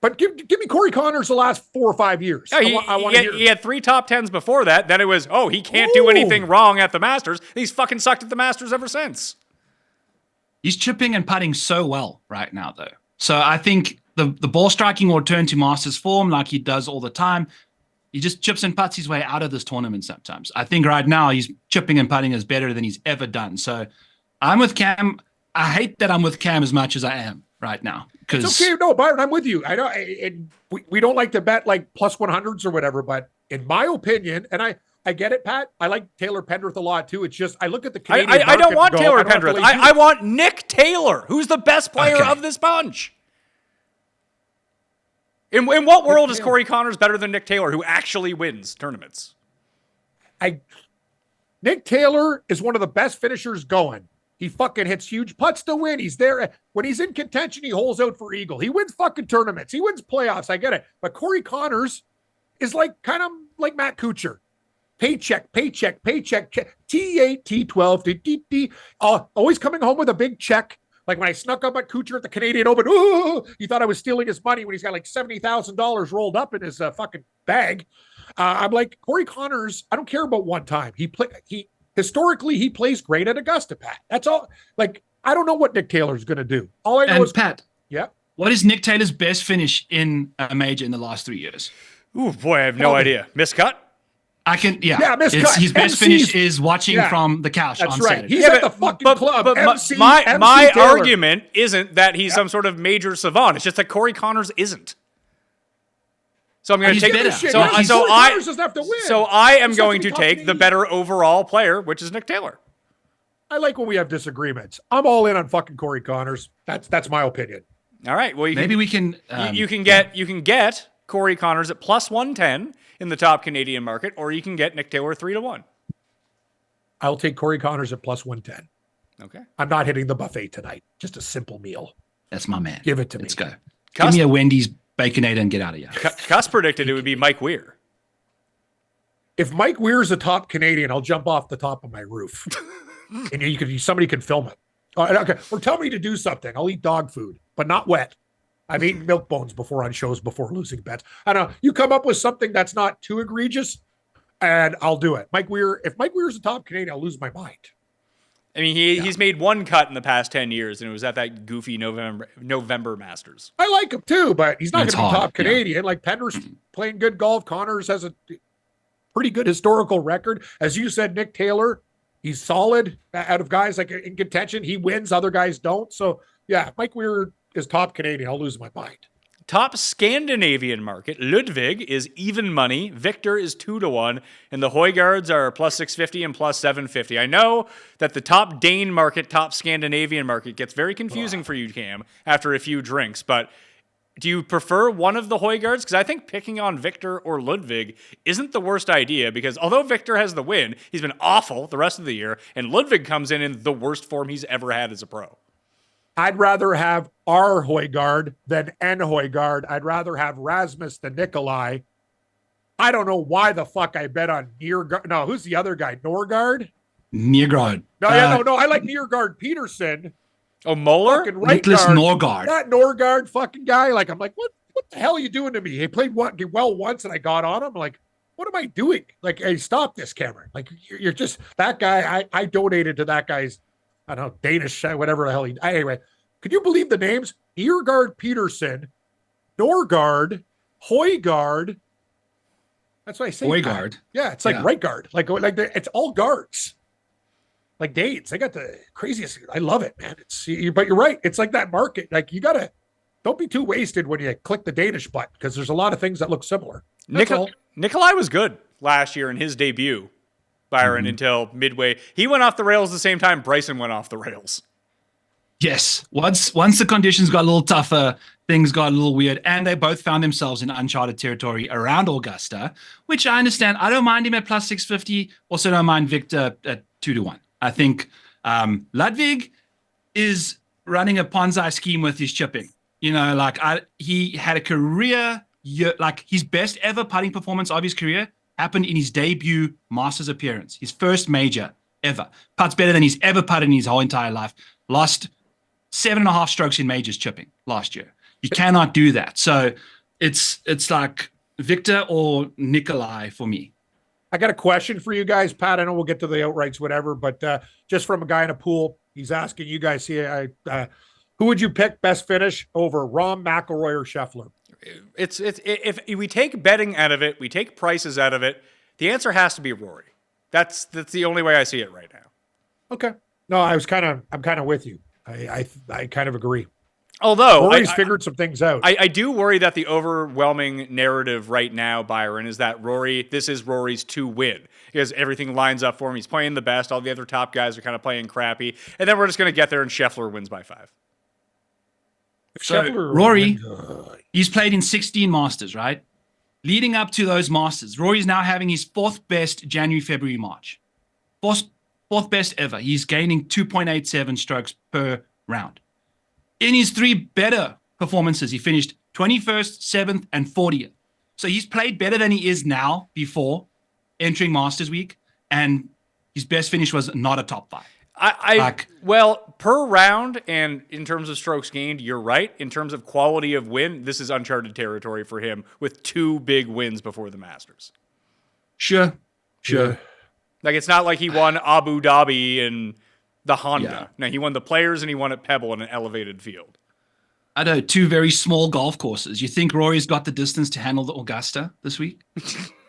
But give me Corey Connors the last 4 or 5 years. He had 3 top 10s before that. Then it was, he can't do anything wrong at the Masters. He's fucking sucked at the Masters ever since. He's chipping and putting so well right now, though. So I think the ball striking will return to Masters form like he does all the time. He just chips and putts his way out of this tournament sometimes. I think right now he's chipping and putting is better than he's ever done. So I'm with Cam. I hate that I'm with Cam as much as I am right now. It's okay. No, Byron, I'm with you. I know we don't like to bet like plus 100s or whatever, but in my opinion, and I get it, Pat. I like Taylor Pendrith a lot, too. It's just, I look at the Canadian market. I don't want Taylor Pendrith. I want Nick Taylor, who's the best player of this bunch. In what world is Corey Connors better than Nick Taylor, who actually wins tournaments? Nick Taylor is one of the best finishers going. He fucking hits huge putts to win. He's there. When he's in contention, he holds out for eagle. He wins fucking tournaments. He wins playoffs. I get it. But Corey Connors is like kind of like Matt Kuchar. Paycheck, paycheck, paycheck, T8, T12, always coming home with a big check. Like when I snuck up at Kuchar at the Canadian Open, he thought I was stealing his money when he's got like $70,000 rolled up in his fucking bag. I'm like, Corey Connors, I don't care about one time. Historically, he plays great at Augusta, Pat. That's all. Like, I don't know what Nick Taylor's going to do. All I know is Pat. Yeah. What is Nick Taylor's best finish in a major in the last 3 years? Ooh, boy, I have no idea. Miscut? I can, Yeah, miscut. His best finish is watching from the couch That's on right. Saturday. He's at the fucking club. But MC my Taylor. argument isn't that he's some sort of major savant. It's just that Corey Connors isn't. So I'm going to take better. Shit, So yeah, I Corey Connors doesn't have to win. So I am He's going to top take the Canadian. better overall player, which is Nick Taylor. I like when we have disagreements. I'm all in on fucking Corey Connors. That's my opinion. All right. Well, we can. You can get Corey Connors at plus 110 in the top Canadian market, or you can get Nick Taylor 3-1. I'll take Corey Connors at plus 110. Okay. I'm not hitting the buffet tonight. Just a simple meal. That's my man. Give it to me. Let's go. Give me a Wendy's Baconator and get out of here. Cuss predicted it would be Mike Weir. If Mike Weir's a top Canadian, I'll jump off the top of my roof. And somebody can film it. Okay. Or tell me to do something. I'll eat dog food, but not wet. I've eaten milk bones before on shows before losing bets. I don't know. You come up with something that's not too egregious, and I'll do it. If Mike Weir's a top Canadian, I'll lose my mind. I mean, he's made one cut in the past 10 years, and it was at that goofy November Masters. I like him too, but he's not going to be hard. top Canadian. Yeah. Like Pender's playing good golf. Connors has a pretty good historical record. As you said, Nick Taylor, he's solid out of guys like in contention. He wins, other guys don't. So yeah, Mike Weir is top Canadian. I'll lose my mind. Top Scandinavian market, Ludwig is even money, Victor is 2-1, and the Højgaards are plus 650 and plus 750. I know that the top Dane market, top Scandinavian market gets very confusing for you, Cam, after a few drinks, but do you prefer one of the Højgaards? Because I think picking on Victor or Ludwig isn't the worst idea, because although Victor has the win, he's been awful the rest of the year, and Ludwig comes in the worst form he's ever had as a pro. I'd rather have our Højgaard than N Højgaard. I'd rather have Rasmus than Nikolai. I don't know why the fuck I bet on Neergaard. No, who's the other guy? Norgard? Neergaard. No, I like Neergaard Peterson. Oh, Moeller? Fucking right Nicholas guard. Norgard. That Norgard fucking guy. Like, I'm like, what the hell are you doing to me? He played well once and I got on him. I'm like, what am I doing? Like, hey, stop this, Cameron. Like, you're just that guy. I donated to that guy's, I don't know, Danish, whatever the hell he. Anyway, could you believe the names? Neergaard Peterson, Norgard, Højgaard. That's what I say. Højgaard. Yeah, it's like right guard. Like it's all guards. Like Danes. They got the craziest. I love it, man. But you're right. It's like that market. Like don't be too wasted when you click the Danish button, because there's a lot of things that look similar. Nikolai was good last year in his debut, Byron, until midway. He went off the rails the same time Bryson went off the rails. Yes. Once the conditions got a little tougher, things got a little weird, and they both found themselves in uncharted territory around Augusta, which I understand. I don't mind him at plus 650. Also don't mind Victor at 2-1. I think Ludwig is running a Ponzi scheme with his chipping. He had a career year, like his best ever putting performance of his career happened in his debut Masters appearance, his first major ever. Putts better than he's ever putted in his whole entire life. Lost 7.5 strokes in majors chipping last year. You cannot do that. So it's like Victor or Nikolai for me. I got a question for you guys, Pat. I know we'll get to the outrights, whatever, but just from a guy in a pool, he's asking you guys here, who would you pick best finish over Rahm, McIlroy, or Scheffler? It's if we take betting out of it, we take prices out of it, the answer has to be Rory. That's the only way I see it right now. Okay. No, I'm kind of with you. I kind of agree. Although Rory's figured some things out. I do worry that the overwhelming narrative right now, Byron, is that this is Rory's to win, because everything lines up for him. He's playing the best. All the other top guys are kind of playing crappy. And then we're just going to get there and Scheffler wins by 5. So Rory, he's played in 16 Masters, right? Leading up to those Masters, Rory's now having his 4th best January, February, March. fourth best ever. He's gaining 2.87 strokes per round. In his 3 better performances, he finished 21st, 7th, and 40th. So he's played better than he is now before entering Masters Week, and his best finish was not a top 5. Well, per round and in terms of strokes gained, you're right. In terms of quality of win, this is uncharted territory for him with 2 big wins before the Masters. Sure. Like, it's not like he won Abu Dhabi and the Honda. Yeah. No, he won the Players and he won at Pebble in an elevated field. I know, 2 very small golf courses. You think Rory's got the distance to handle the Augusta this week?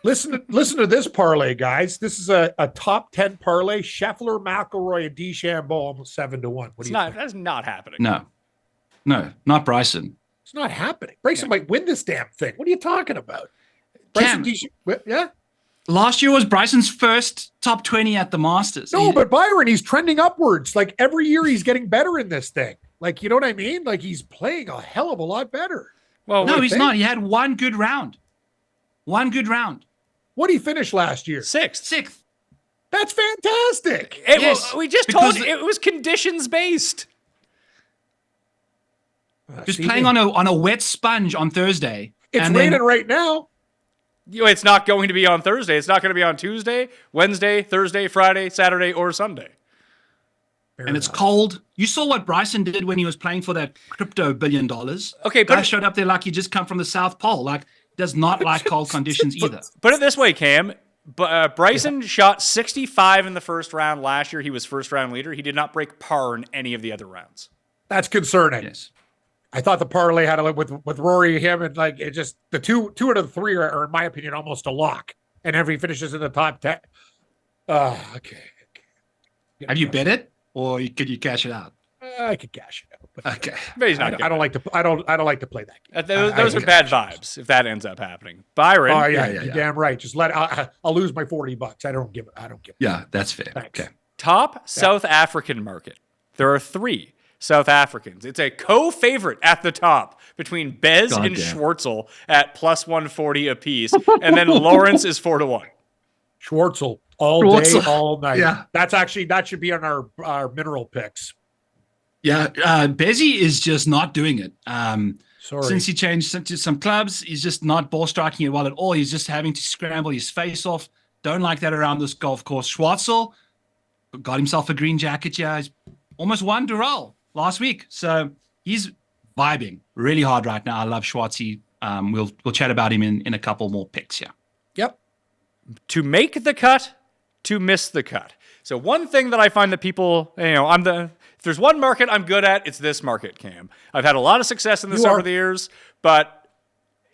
Listen to this parlay, guys. This is a top 10 parlay. Scheffler, McIlroy, and DeChambeau almost 7-1. What do you think? That's not happening. No, not Bryson. It's not happening. Bryson might win this damn thing. What are you talking about? Cam, Yeah. last year was Bryson's first top 20 at the Masters. No, but Byron, he's trending upwards. Like every year he's getting better in this thing. Like, you know what I mean? Like he's playing a hell of a lot better. Well, no, he's not. He had 1 good round. 1 good round. What did he finish last year? 6th. That's fantastic. We just told you it was conditions based. Just playing on a wet sponge on Thursday. It's raining right now. It's not going to be on Thursday. It's not going to be on Tuesday, Wednesday, Thursday, Friday, Saturday, or Sunday. And it's cold. You saw what Bryson did when he was playing for that crypto $1 billion. Okay, but guy showed up there like he just come from the South Pole. Like, does not like cold conditions either. Put it this way, Cam. Bryson shot 65 in the first round last year. He was first round leader. He did not break par in any of the other rounds. That's concerning. Yes. I thought the parlay had with Rory, him, and like it just the two out of the 3 are in my opinion almost a lock. And if he finishes in the top 10, okay. Have you bet it, or could you cash it out? I could cash it out. But Okay. But he's not. I don't like to. I don't like to play that game. Those are bad vibes if that ends up happening. Byron. Oh yeah, you're damn right. Just I'll lose my $40. I don't give it. Yeah, that's fair. Thanks. Okay. Top South African market. There are 3 South Africans. It's a co-favorite at the top between Bez and Schwartzel at plus 140 apiece, and then Lawrence is 4-1. Schwartzel all day, all night. Yeah, that should be on our mineral picks. Yeah, Bezzy is just not doing it. Sorry. Since he changed to some clubs, he's just not ball striking it well at all. He's just having to scramble his face off. Don't like that around this golf course. Schwartzel got himself a green jacket. Yeah, he's almost won Doral last week. So he's vibing really hard right now. I love Schwartzy. We'll chat about him in a couple more picks here. Yep. To make the cut, to miss the cut. So one thing that I find that people, if there's one market I'm good at, it's this market, Cam. I've had a lot of success in this over the years, but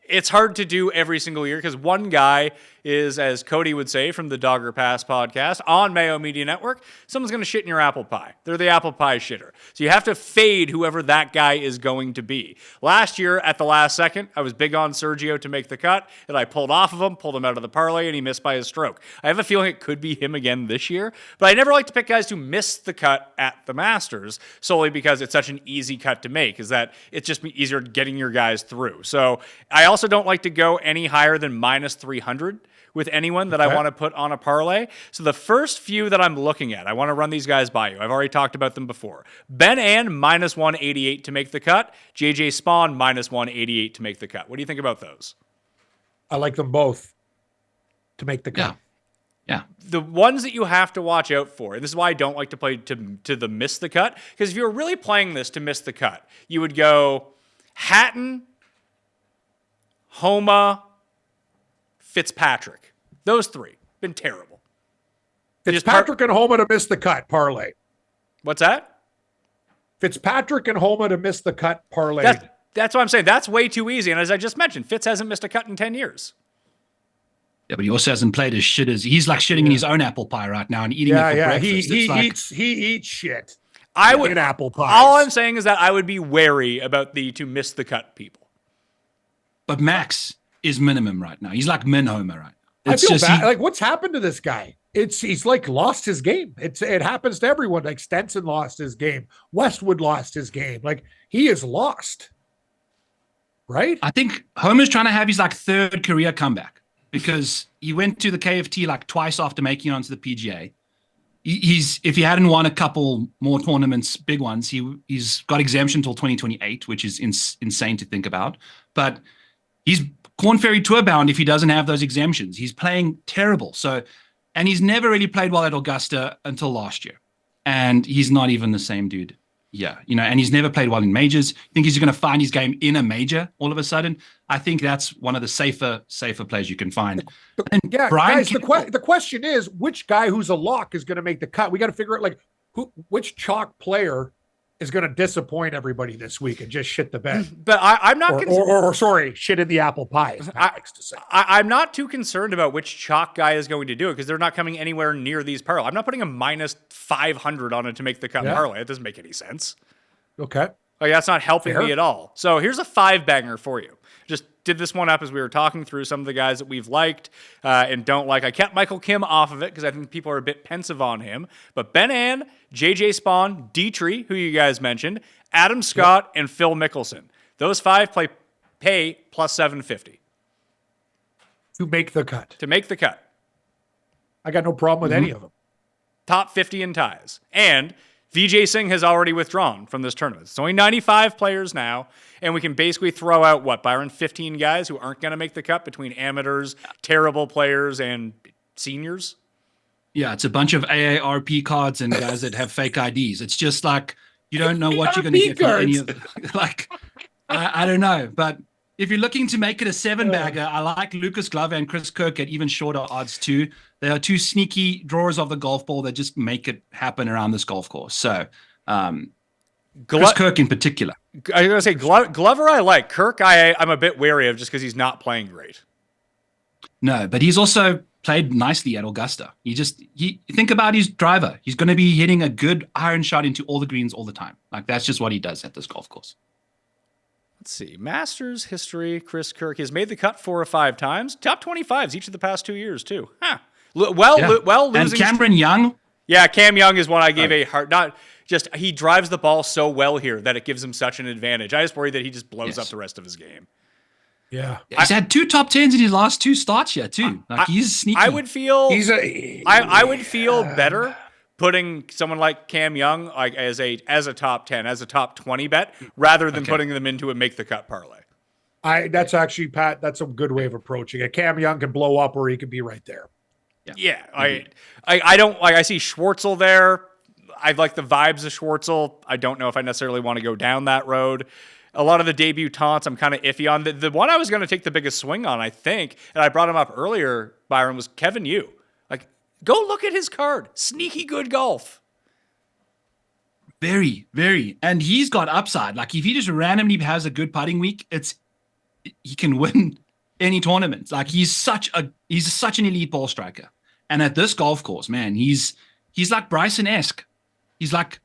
it's hard to do every single year because one guy is, as Cody would say from the Dogger Pass podcast on Mayo Media Network, someone's going to shit in your apple pie. They're the apple pie shitter. So you have to fade whoever that guy is going to be. Last year, at the last second, I was big on Sergio to make the cut, and I pulled off of him, pulled him out of the parlay, and he missed by a stroke. I have a feeling it could be him again this year, but I never like to pick guys who miss the cut at the Masters solely because it's such an easy cut to make, is that it's just easier getting your guys through. So I also don't like to go any higher than minus 300 with anyone that I want to put on a parlay. So the first few that I'm looking at, I want to run these guys by you. I've already talked about them before. Ben Ann, minus 188 to make the cut. JJ Spawn, minus 188 to make the cut. What do you think about those? I like them both to make the cut. Yeah. The ones that you have to watch out for, and this is why I don't like to play to the miss the cut, because if you were really playing this to miss the cut, you would go Hatton, Homa, Fitzpatrick. Those 3. Been terrible. Fitzpatrick and Homa to miss the cut parlay. What's that? Fitzpatrick and Homa to miss the cut parlay. That's what I'm saying. That's way too easy. And as I just mentioned, Fitz hasn't missed a cut in 10 years. Yeah, but he also hasn't played as shit as he's like shitting in his own apple pie right now and eating it for breakfast. He eats shit. I would in apple pies. All I'm saying is that I would be wary about the to miss the cut people. But Max is minimum right now. He's like min Homer right now. I feel bad. Like, what's happened to this guy? He's like lost his game. It happens to everyone. Like Stenson lost his game. Westwood lost his game. Like he is lost. Right? I think Homer's trying to have his like 3rd career comeback because he went to the KFT like twice after making it onto the PGA. he's if he hadn't won a couple more tournaments, big ones, he's got exemption until 2028, which is insane to think about. But he's Corn Ferry Tour bound if he doesn't have those exemptions. He's playing terrible. So, and he's never really played well at Augusta until last year, and he's not even the same dude. Yeah, and he's never played well in majors. I think he's going to find his game in a major all of a sudden. I think that's one of the safer plays you can find. And Yeah, Brian guys, Campbell- the question is, which guy who's a lock is going to make the cut? We got to figure out which chalk player is going to disappoint everybody this week and just shit the bed. But I'm not or sorry, shit in the apple pie, as Pat likes to say. I'm not too concerned about which chalk guy is going to do it because they're not coming anywhere near these parlay. I'm not putting a minus 500 on it to make the cut parlay. It doesn't make any sense. Okay. Like, that's not helping Fair. me at all. So here's a 5-banger for you. Just did this one up as we were talking through some of the guys that we've liked and don't like. I kept Michael Kim off of it because I think people are a bit pensive on him. But Ben Ann, JJ Spawn, Dietrich, who you guys mentioned, Adam Scott, and Phil Mickelson. Those 5 pay plus 750 To make the cut. to make the cut. I got no problem with any of them. Top 50 in ties. And Vijay Singh has already withdrawn from this tournament. It's only 95 players now, and we can basically throw out, Byron, 15 guys who aren't going to make the cut between amateurs, terrible players, and seniors? Yeah, it's a bunch of AARP cards and guys that have fake IDs. It's just like you don't know what you're going to get from any of them. I don't know. But if you're looking to make it a 7-bagger, I like Lucas Glover and Chris Kirk at even shorter odds too. They are 2 sneaky drawers of the golf ball that just make it happen around this golf course. So Chris Kirk in particular. I was going to say Glover I like. Kirk I'm a bit wary of just because he's not playing great. No, but he's also played nicely at Augusta. He think about his driver. He's going to be hitting a good iron shot into all the greens all the time. Like, that's just what he does at this golf course. Let's see. Masters history, Chris Kirk. He's made the cut 4 or 5 times. Top 25s each of the past 2 years, too. Huh. Losing. And Cameron Young. Yeah, Cam Young is one I gave a hard. Not just he drives the ball so well here that it gives him such an advantage. I just worry that he just blows up the rest of his game. Yeah. He's had 2 top 10s in his last 2 starts here, too. He's sneaky. I would feel I would feel Yeah. better putting someone like Cam Young like as a top 10, as a top 20 bet, rather than putting them into a make the cut parlay. That's actually, Pat, that's a good way of approaching it. Cam Young can blow up or he could be right there. Yeah, I don't like. I see Schwartzel there. I like the vibes of Schwartzel. I don't know if I necessarily want to go down that road. A lot of the debutants I'm kind of iffy on. The one I was going to take the biggest swing on, I think, and I brought him up earlier, Byron, was Kevin Yu. Like, go look at his card. Sneaky good golf. Very, very. And he's got upside. Like, if he just randomly has a good putting week, he can win any tournament. Like, he's such an elite ball striker. And at this golf course, man, he's like Bryson-esque. He's like,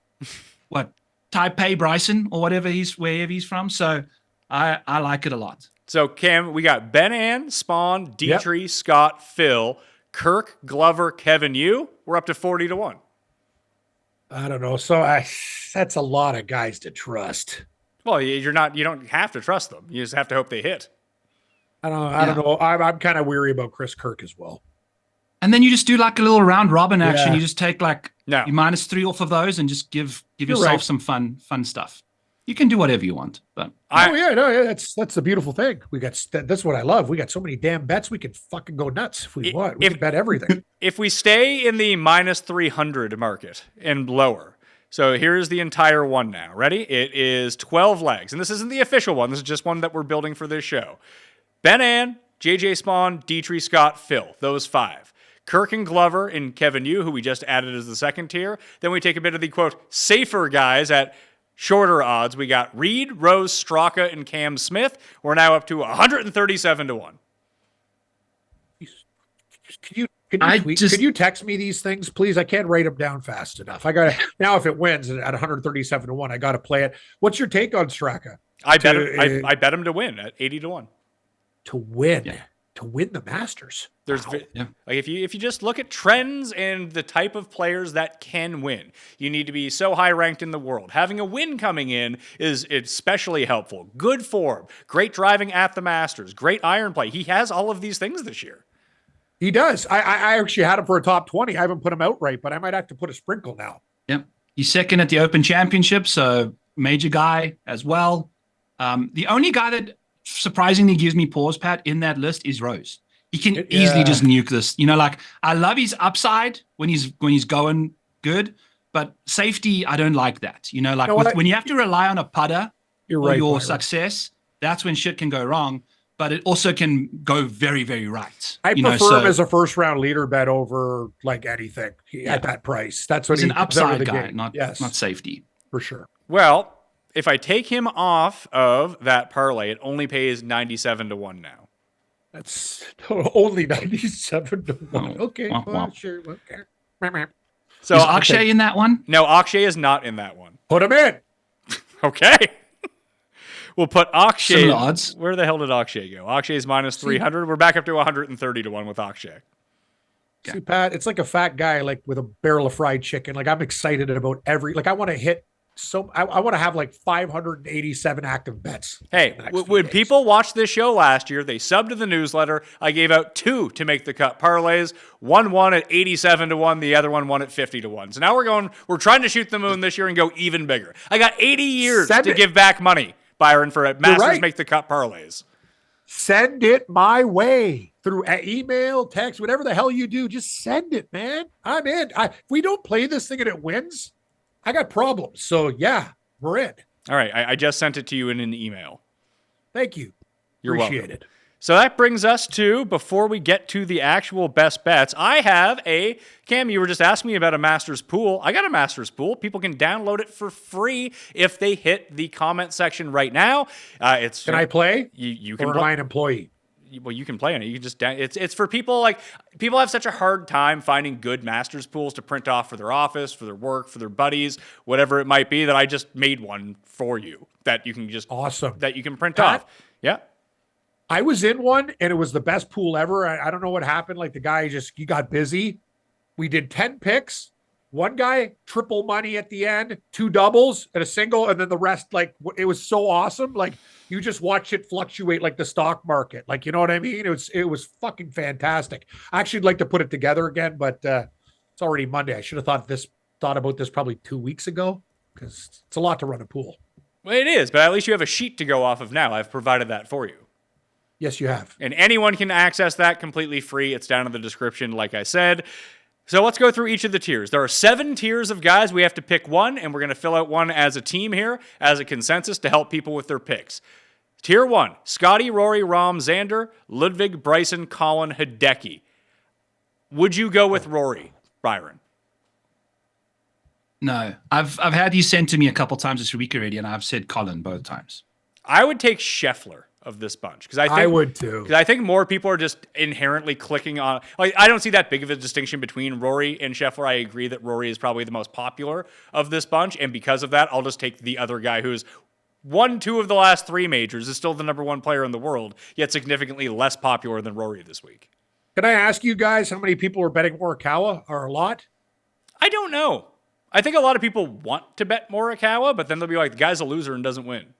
what, Taipei Bryson or wherever he's from. So I like it a lot. So, Cam, we got Ben Ann, Spawn, Dietrich, Scott, Phil, Kirk, Glover, Kevin Yu. We're up to 40 to 1. I don't know. So that's a lot of guys to trust. Well, you don't have to trust them. You just have to hope they hit. I don't know. I'm kind of weary about Chris Kirk as well. And then you just do like a little round robin action. Yeah. You just take like you -3 off of those and just give yourself some fun stuff. You can do whatever you want, but that's the beautiful thing. That's what I love. We got so many damn bets. We can fucking go nuts if we want. We can bet everything. If we stay in the -300 market and lower, so here's the entire one now. Ready? It is 12 legs, and this isn't the official one. This is just one that we're building for this show. Ben Ann, JJ Spawn, Dietrich, Scott, Phil. Those 5. Kirk and Glover and Kevin Yu, who we just added as the second tier. Then we take a bit of the, quote, safer guys at shorter odds. We got Reed, Rose, Straka, and Cam Smith. We're now up to 137 to 1. Could you text me these things, please? I can't write them down fast enough. I got to now. If it wins at 137 to 1, I got to play it. What's your take on Straka? I bet him to win at 80 to 1. To win the Masters. Like if you just look at trends and the type of players that can win, you need to be so high ranked in the world. Having a win coming in is especially helpful. Good form, great driving at the Masters, great iron play. He has all of these things this year. He does. I actually had him for a top 20. I haven't put him outright, but I might have to put a sprinkle now. Yep. He's second at the Open Championship, so major guy as well. The only guy that surprisingly gives me pause, Pat, in that list is Rose. He can easily just nuke this. Like I love his upside when he's going good, but safety, I don't like that. When you have to rely on a putter for your success, that's when shit can go wrong. But it also can go very, very right. I prefer him as a first round leader bet over like anything at that price. That's what he's an upside guy, not safety. For sure. Well, if I take him off of that parlay, it only pays 97 to 1 now. That's only 97 to 1. Okay. Well, sure. Okay. So is Akshay in that one? No, Akshay is not in that one. Put him in. Okay. We'll put Akshay. Similar odds. Where the hell did Akshay go? Akshay's minus 300. We're back up to 130 to 1 with Akshay. See, Pat, it's like a fat guy like with a barrel of fried chicken. Like I'm excited about I want to hit I want to have like 587 active bets. Hey, when people watched this show last year, they subbed to the newsletter. I gave out 2 to make the cut parlays. One won at 87 to 1. The other one won at 50 to 1. So now we're trying to shoot the moon this year and go even bigger. I got 80 years to give back money, Byron, for Masters Make the Cut parlays. Send it my way through email, text, whatever the hell you do. Just send it, man. I'm in. If we don't play this thing and it wins, I got problems. So, yeah, we're in. All right. I just sent it to you in an email. Thank you. You're Appreciate welcome. it. So that brings us to, before we get to the actual best bets, I have Cam, you were just asking me about a Masters pool. I got a Masters pool. People can download it for free if they hit the comment section right now. Can I play? You can play. Or am I an employee? Well, you can play on it. You can just it's for people people have such a hard time finding good Masters pools to print off for their office, for their work, for their buddies, whatever it might be, that I just made one for you that you can just that you can print off. Yeah. I was in one and it was the best pool ever. I don't know what happened. Like the guy he got busy. We did 10 picks. One guy, triple money at the end, 2 doubles and a single. And then the rest, it was so awesome. Like you just watch it fluctuate like the stock market. Like, you know what I mean? It was fucking fantastic. I actually like to put it together again, but it's already Monday. I should have thought about this probably 2 weeks ago because it's a lot to run a pool. Well, it is, but at least you have a sheet to go off of now. I've provided that for you. Yes, you have. And anyone can access that completely free. It's down in the description, like I said. So let's go through each of the tiers. There are 7 tiers of guys. We have to pick one, and we're going to fill out one as a team here, as a consensus to help people with their picks. Tier 1, Scotty, Rory, Rahm, Xander, Ludwig, Bryson, Colin, Hideki. Would you go with Rory, Byron? No. I've had you sent to me a couple times this week already, and I've said Colin both times. I would take Scheffler of this bunch because I would too. Because I think more people are just inherently clicking on. I don't see that big of a distinction between Rory and Scheffler. I agree that Rory is probably the most popular of this bunch, and because of that, I'll just take the other guy who's won 2 of the last 3 majors, is still the number 1 player in the world, yet significantly less popular than Rory this week. Can I ask you guys how many people are betting Morikawa? Or a lot? I don't know. I think a lot of people want to bet Morikawa, but then they'll be like, the guy's a loser and doesn't win.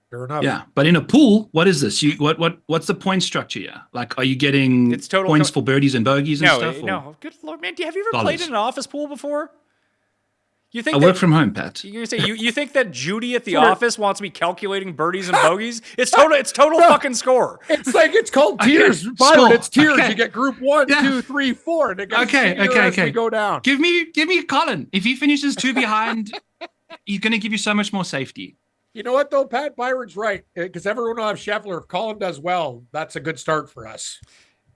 Fair enough. Yeah, but in a pool, what is this? What's the point structure here? Like, are you getting points for birdies and bogeys and stuff? No, good Lord, man. Have you ever played in an office pool before? You think I work from home, Pat. You're gonna say you think that Judy at the office wants me calculating birdies and bogeys? It's total fucking score. It's called tiers, Byron. Score. It's tiers. Okay. You get group 1, 2, 3, 4. And it gets as we go down. Give me Colin. If he finishes 2 behind, he's gonna give you so much more safety. You know what, though, Pat? Byron's right. Because everyone will have Scheffler. If Colin does well, that's a good start for us.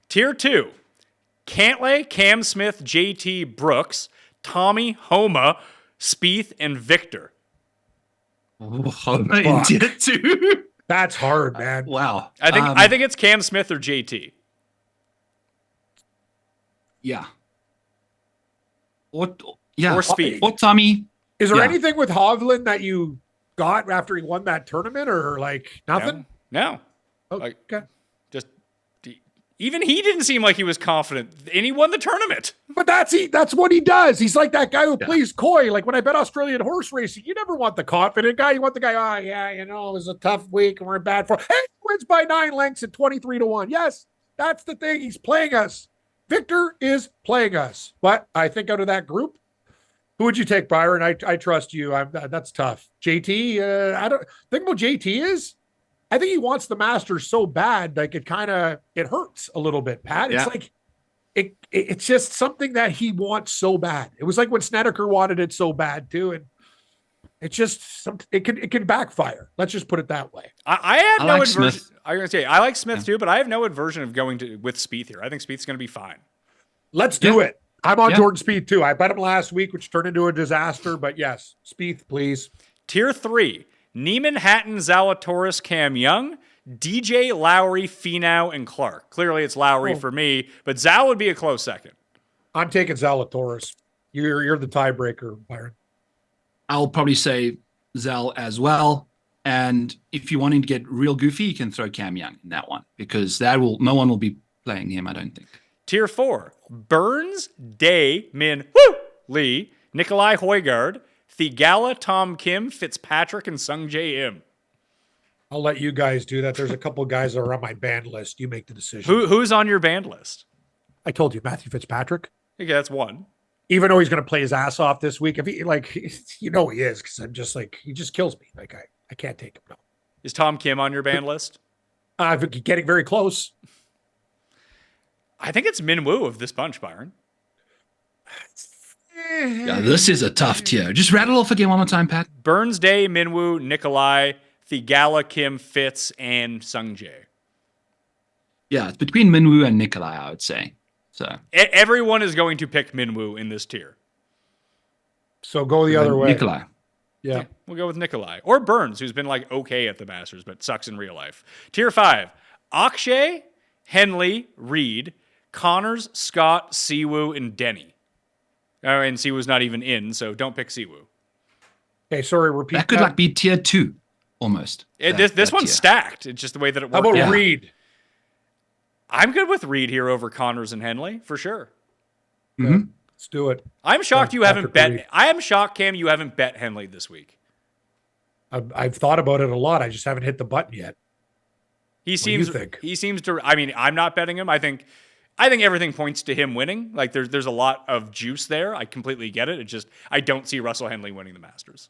Tier 2. Cantlay, Cam Smith, JT Brooks, Tommy, Homa, Spieth, and Victor. Homa in tier 2? That's hard, man. Wow. I think it's Cam Smith or JT. Yeah. Or Spieth. Or Tommy. Is there anything with Hovland that you got after he won that tournament, or like nothing? No. Okay. Even he didn't seem like he was confident, and he won the tournament. But that's what he does. He's like that guy who plays coy. Like when I bet Australian horse racing, you never want the confident guy. You want the guy, it was a tough week and we're in bad form. Hey, wins by 9 lengths at 23 to 1. Yes, That's the thing. He's playing us. Victor is playing us. But I think out of that group, who would you take, Byron? I trust you. That's tough. JT, I don't think about JT is. I think he wants the Masters so bad, like it hurts a little bit, Pat. It's like it's just something that he wants so bad. It was like when Snedeker wanted it so bad too, and it's just it can backfire. Let's just put it that way. I have no like aversion. Smith. I'm gonna say I like Smith too, but I have no aversion of going with Spieth here. I think Spieth's gonna be fine. Let's do it. I'm on Jordan Spieth too. I bet him last week, which turned into a disaster. But yes, Spieth, please. Tier 3: Neiman, Hatton, Zalatoris, Cam Young, DJ, Lowry, Finau, and Clark. Clearly, it's Lowry for me, but Zal would be a close second. I'm taking Zalatoris. You're the tiebreaker, Byron. I'll probably say Zal as well. And if you're wanting to get real goofy, you can throw Cam Young in that one because no one will be playing him, I don't think. Tier 4: Burns, Day, Min, Lee, Nikolai Højgaard, Thigala, Tom Kim, Fitzpatrick, and Sung Jae Im. I'll let you guys do that. There's a couple of guys that are on my band list. You make the decision. Who's on your band list? I told you, Matthew Fitzpatrick. Okay, that's one. Even though he's going to play his ass off this week, if he he is, because I'm just like, he just kills me. Like I can't take him. No. Is Tom Kim on your band list? Getting very close. I think it's Min Woo of this bunch, Byron. Yeah, this is a tough tier. Just rattle off again one more time, Pat. Burns, Day, Min Woo, Nikolai, Thigala, Kim, Fitz, and Sung Jae. Yeah, it's between Minwoo and Nikolai, I would say. So Everyone is going to pick Min Woo in this tier. So go the other way. Nikolai. Yeah. We'll go with Nikolai. Or Burns, who's been like okay at the Masters, but sucks in real life. Tier 5: Akshay, Henley, Reed, Connors, Scott, Siwoo, and Denny. And Siwoo's not even in, so don't pick Siwoo. Okay, sorry, repeat That could be tier 2, almost. This one's tier. stacked. It's just the way that it How works. about Reed? I'm good with Reed here over Connors and Henley, for sure. Mm-hmm. Let's do it. I'm shocked you haven't Patrick Reed. bet. I am shocked, Cam, you haven't bet Henley this week. I've thought about it a lot. I just haven't hit the button yet. He do you seems. think? He seems to. I mean, I'm not betting him. I think everything points to him winning. Like there's a lot of juice there. I completely get it. It's just I don't see Russell Henley winning the Masters.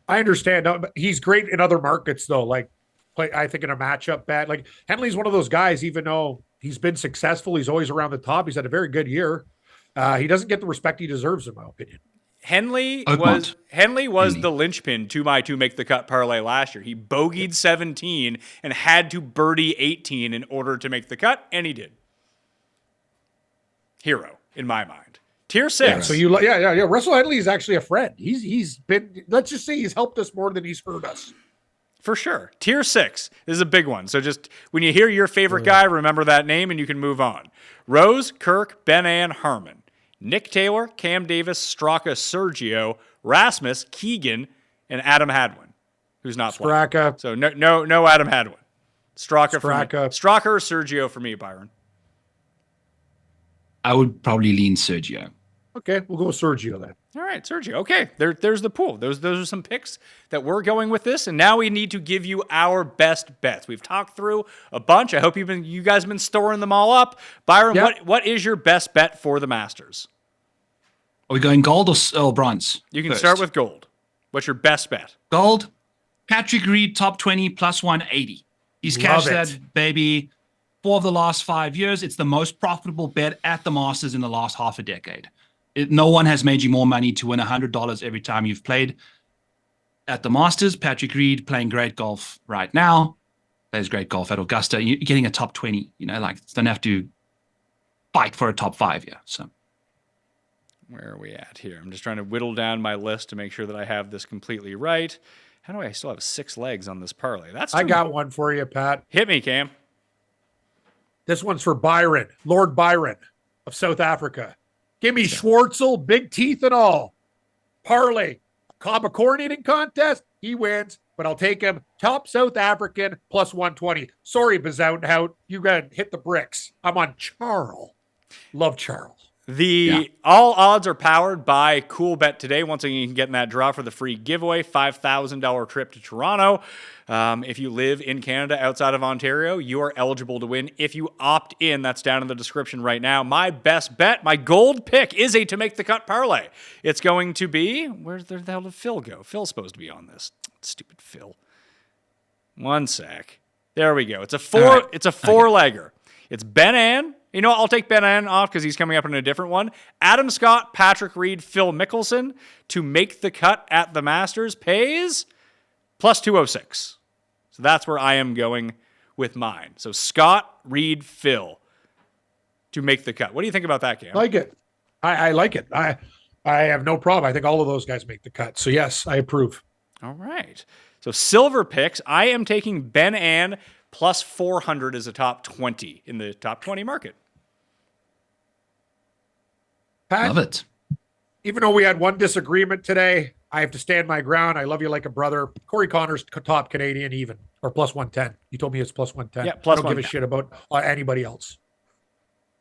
I understand. No, but he's great in other markets, though. Like, I think in a matchup bet. Like, Henley's one of those guys, even though he's been successful, he's always around the top. He's had a very good year. He doesn't get the respect he deserves, in my opinion. Henley was the linchpin to my to make the cut parlay last year. He bogeyed 17 and had to birdie 18 in order to make the cut, and he did. Hero, in my mind. Tier 6. Yeah, so Russell Henley is actually a friend. He's been, let's just say he's helped us more than he's hurt us. For sure. Tier 6. This is a big one. So just when you hear your favorite guy, remember that name and you can move on. Rose, Kirk, Ben-Ann, Harmon. Nick Taylor, Cam Davis, Straka, Sergio, Rasmus, Keegan, and Adam Hadwin, who's not playing. Straka. So no Adam Hadwin. Straka for me. Straka. Or Sergio for me, Byron. I would probably lean Sergio. Okay, we'll go with Sergio then. All right, Sergio. Okay, there's the pool. Those are some picks that we're going with this, and now we need to give you our best bets. We've talked through a bunch. I hope you guys have been storing them all up. Byron, what is your best bet for the Masters? Are we going gold or bronze? You can first? start with gold. What's your best bet? Gold. Patrick Reed, top 20, plus 180. He's cashed that baby 4 of the last 5 years. It's the most profitable bet at the Masters in the last half a decade. No one has made you more money to win $100 every time you've played at the Masters. Patrick Reed playing great golf right now. Plays great golf at Augusta. You're getting a top 20. Don't have to fight for a top 5 here. So, where are we at here? I'm just trying to whittle down my list to make sure that I have this completely right. How do I still have 6 legs on this parlay? I got one for you, Pat. Hit me, Cam. This one's for Byron, Lord Byron of South Africa. Give me Schwartzel, big teeth and all. Parlay, comma coordinating contest, he wins, but I'll take him top South African plus 120. Sorry, Bazoutenhout, you got to hit the bricks. I'm on Charles. Love Charles. All odds are powered by Cool Bet today. Once again, you can get in that draw for the free giveaway, $5,000 trip to Toronto. If you live in Canada outside of Ontario, you are eligible to win if you opt in. That's down in the description right now. My best bet, my gold pick is a to make the cut parlay. It's going to be, where the hell did Phil go? Phil's supposed to be on this. Stupid Phil. One sec. There we go. It's a four-legger. It's Ben Ann. You know what? I'll take Ben Ann off because he's coming up in a different one. Adam Scott, Patrick Reed, Phil Mickelson to make the cut at the Masters pays plus 206. So that's where I am going with mine. So Scott, Reed, Phil to make the cut. What do you think about that, Cam? I like it. I like it. I have no problem. I think all of those guys make the cut. So yes, I approve. All right. So silver picks. I am taking Ben Ann plus 400 as a top 20 in the top 20 market. Pat, Love it. even though we had one disagreement today, I have to stand my ground. I love you like a brother. Corey Connors, top Canadian even, or plus 110. You told me it's plus 110. Yeah, plus I don't give a 110. shit about anybody else.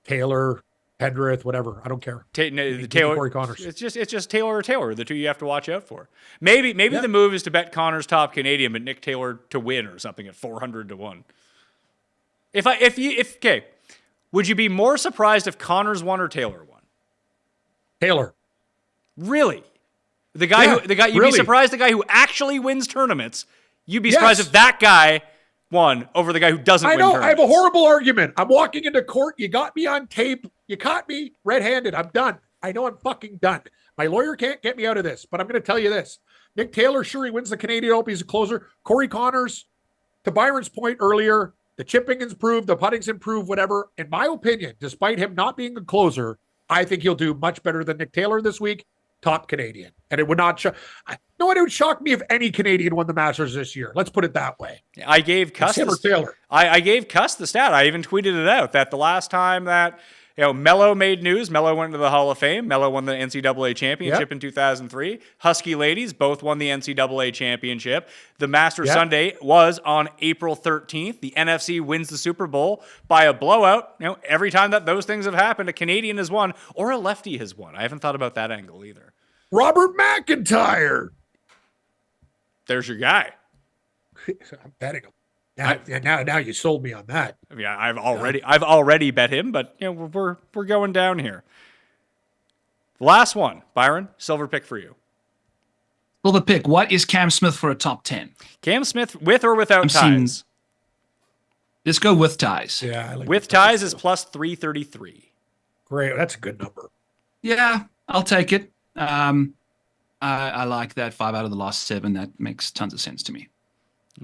Taylor, Pendrith, whatever. I don't care. Taylor, Corey Connors. It's just Taylor or Taylor, the two you have to watch out for. Maybe the move is to bet Connors top Canadian, but Nick Taylor to win or something at 400 to 1. Okay, would you be more surprised if Connors won or Taylor won? Taylor. Really? You'd be surprised the guy who actually wins tournaments. You'd be surprised if that guy won over the guy who doesn't win tournaments. I have a horrible argument. I'm walking into court. You got me on tape. You caught me red-handed. I'm done. I know I'm fucking done. My lawyer can't get me out of this, but I'm going to tell you this. Nick Taylor, sure, he wins the Canadian Open. He's a closer. Corey Connors, to Byron's point earlier, the chipping has improved, the putting's improved, whatever. In my opinion, despite him not being a closer, I think he'll do much better than Nick Taylor this week. Top Canadian. And it would not it would shock me if any Canadian won the Masters this year. Let's put it that way. I gave Cuss Taylor. I gave Cuss the stat. I even tweeted it out that the last time that Mello made news, Mello went to the Hall of Fame. Mello won the NCAA championship in 2003. Husky ladies both won the NCAA championship. The Masters Sunday was on April 13th. The NFC wins the Super Bowl by a blowout. Every time that those things have happened, a Canadian has won or a lefty has won. I haven't thought about that angle either. Robert McIntyre. There's your guy. I'm betting him. Now you sold me on that. I mean, I've already bet him, but we're going down here. Last one, Byron, silver pick for you. Silver pick. What is Cam Smith for a top 10? Cam Smith with or without ties? Let's go with ties. Yeah, I like with ties is plus 333. Great, that's a good number. Yeah, I'll take it. I like that 5 out of the last 7. That makes tons of sense to me.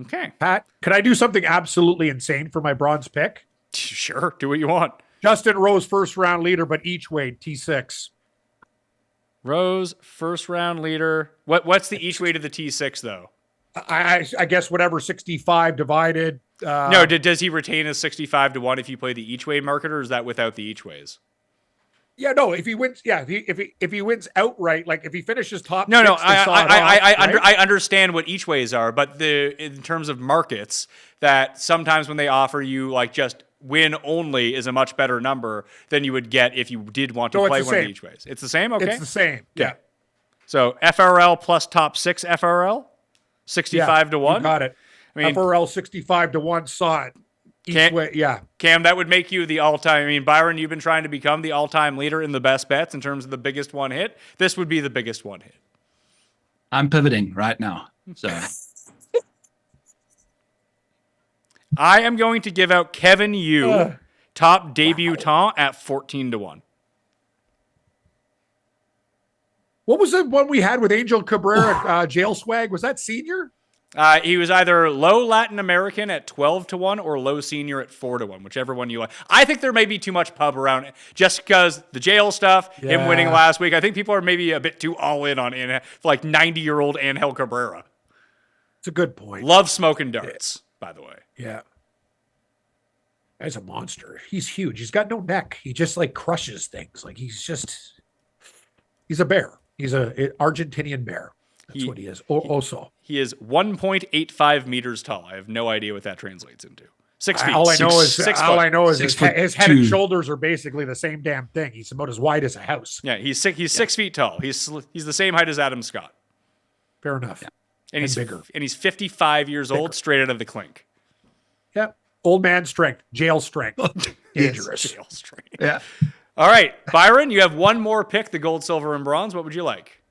Okay. Pat, could I do something absolutely insane for my bronze pick? Sure, do what you want. Justin Rose, first round leader, but each way T6. Rose, first round leader. What's the each way to the T6 though? I guess whatever 65 divided. No, does he retain his 65 to 1 if you play the each way market, or is that without the each ways? Yeah, no. If he wins, if he wins outright, like if he finishes top. No, six, I understand what each ways are, but in terms of markets, that sometimes when they offer you like just win only is a much better number than you would get if you did want to play one of the each ways. It's the same. Okay, it's the same. Yeah. So FRL plus top 6 FRL, 65 to 1. You got it. I mean, FRL 65 to 1 saw it. Way, yeah. Cam, that would make you the all-time. I mean, Byron, you've been trying to become the all-time leader in the best bets in terms of the biggest one hit. This would be the biggest one hit. I'm pivoting right now. So I am going to give out Kevin Yu top debutant at 14 to 1. What was the one we had with Angel Cabrera jail swag? Was that senior? He was either low Latin American at 12 to 1 or low senior at 4 to 1, whichever one you like. I think there may be too much pub around it just because the jail stuff, him winning last week. I think people are maybe a bit too all in on like 90-year-old Angel Cabrera. It's a good point. Love smoking darts, by the way. Yeah. Guy's a monster. He's huge. He's got no neck. He just like crushes things. Like he's a bear. He's an Argentinian bear. That's what he is. Also. He is 1.85 meters tall. I have no idea what that translates into. 6 feet. All I know is 6 all foot. I know is 6 his, foot his head and 2. shoulders are basically the same damn thing. He's about as wide as a house. Yeah, he's 6 feet tall. He's the same height as Adam Scott. Fair enough. And he's bigger. And he's 55 years old, straight out of the clink. Yep. Old man strength, jail strength. Dangerous. Jail straight. Yeah. All right, Byron, you have one more pick, the gold, silver, and bronze. What would you like?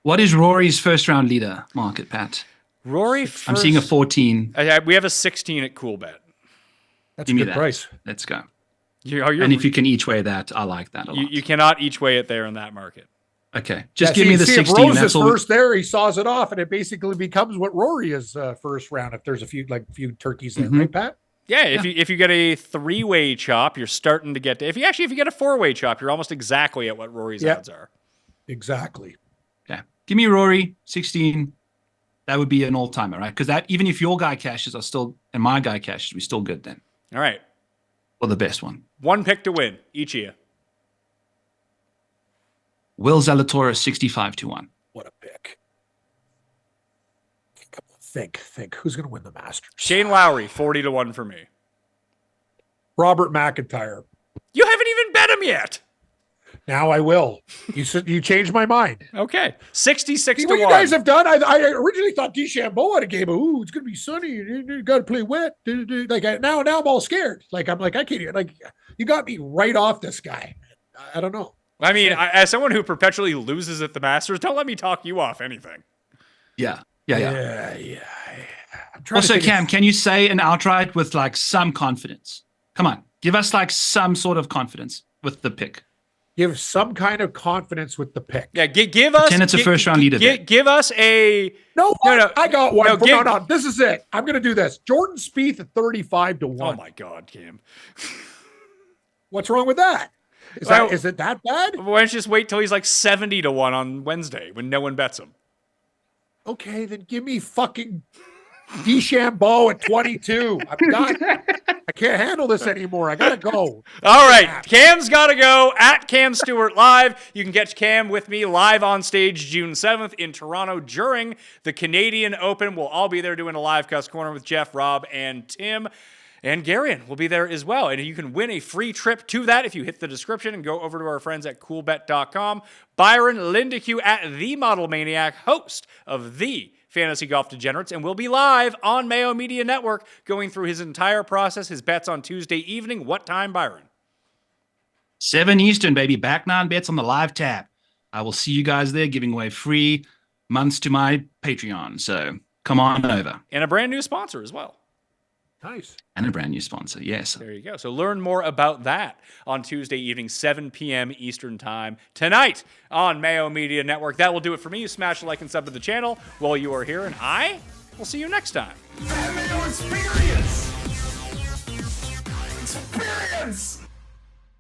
What is Rory's first round leader market, Pat? Rory I'm seeing a 14. We have a 16 at Cool Bet. That's Give a me good that. price. Let's go. You're, And if you can each way that, I like that a lot. you cannot each way it there in that market. Okay. Just Yeah, give me the see, 16. If Rose That's is all. first there, he saws it off, and it basically becomes what Rory is first round. If there's a few turkeys there, right, Pat? Yeah, if you get a 3-way chop, you're starting to get to, if you get a 4-way chop, you're almost exactly at what Rory's odds are. Exactly. Yeah. Give me Rory, 16. That would be an all-timer, right? Because that, even if your guy cashes are still, and my guy cashes, we're still good then. All right. Or the best one. One pick to win, each of you. Will Zalatoris, 65-1. What a pick. Think. Who's going to win the Masters? Shane Lowry, 40-1 for me. Robert McIntyre. You haven't even bet him yet. Now I will. You changed my mind. Okay. 66 See to what 1. you guys have done? I originally thought DeChambeau had a game of, ooh, it's going to be sunny. You got to play wet. Like now I'm all scared. Like I'm like, I can't even, like, you got me right off this guy. I don't know. I mean, as someone who perpetually loses at the Masters, don't let me talk you off anything. Yeah. I'm trying Also, to think Cam, can you say an outright with like some confidence? Come on. Give us like some sort of confidence with the pick. give some kind of confidence with the pick. Yeah, give us. Pretend it's a first-round leader bet. Give us a. No, I got one. No, this is it. I'm going to do this. Jordan Spieth at 35-1. Oh my God, Cam. What's wrong with that? Is it that bad? Why don't you just wait till he's like 70-1 on Wednesday when no one bets him? Okay, then give me fucking DeChambeau at 22. I'm done. I can't handle this anymore. I gotta go. All right, Cam's gotta go. At Cam Stewart Live. You can catch Cam with me live on stage June 7th in Toronto during the Canadian Open. We'll all be there doing a live Cuss Corner with Jeff, Rob, and Tim. And Garion will be there as well. And you can win a free trip to that if you hit the description and go over to our friends at coolbet.com. Byron Lindeque at The Model Maniac, host of the Fantasy Golf Degenerates, and we'll be live on Mayo Media Network going through his entire process, his bets on Tuesday evening. What time, Byron? 7 Eastern, baby. Back 9 bets on the live tab. I will see you guys there giving away free months to my Patreon. So come on over. And a brand new sponsor as well. Nice. And a brand new sponsor, yes. There you go. So learn more about that on Tuesday evening, 7 p.m. Eastern Time, tonight on Mayo Media Network. That will do it for me. You smash a like and sub to the channel while you are here, and I will see you next time. Mayo experience! Experience!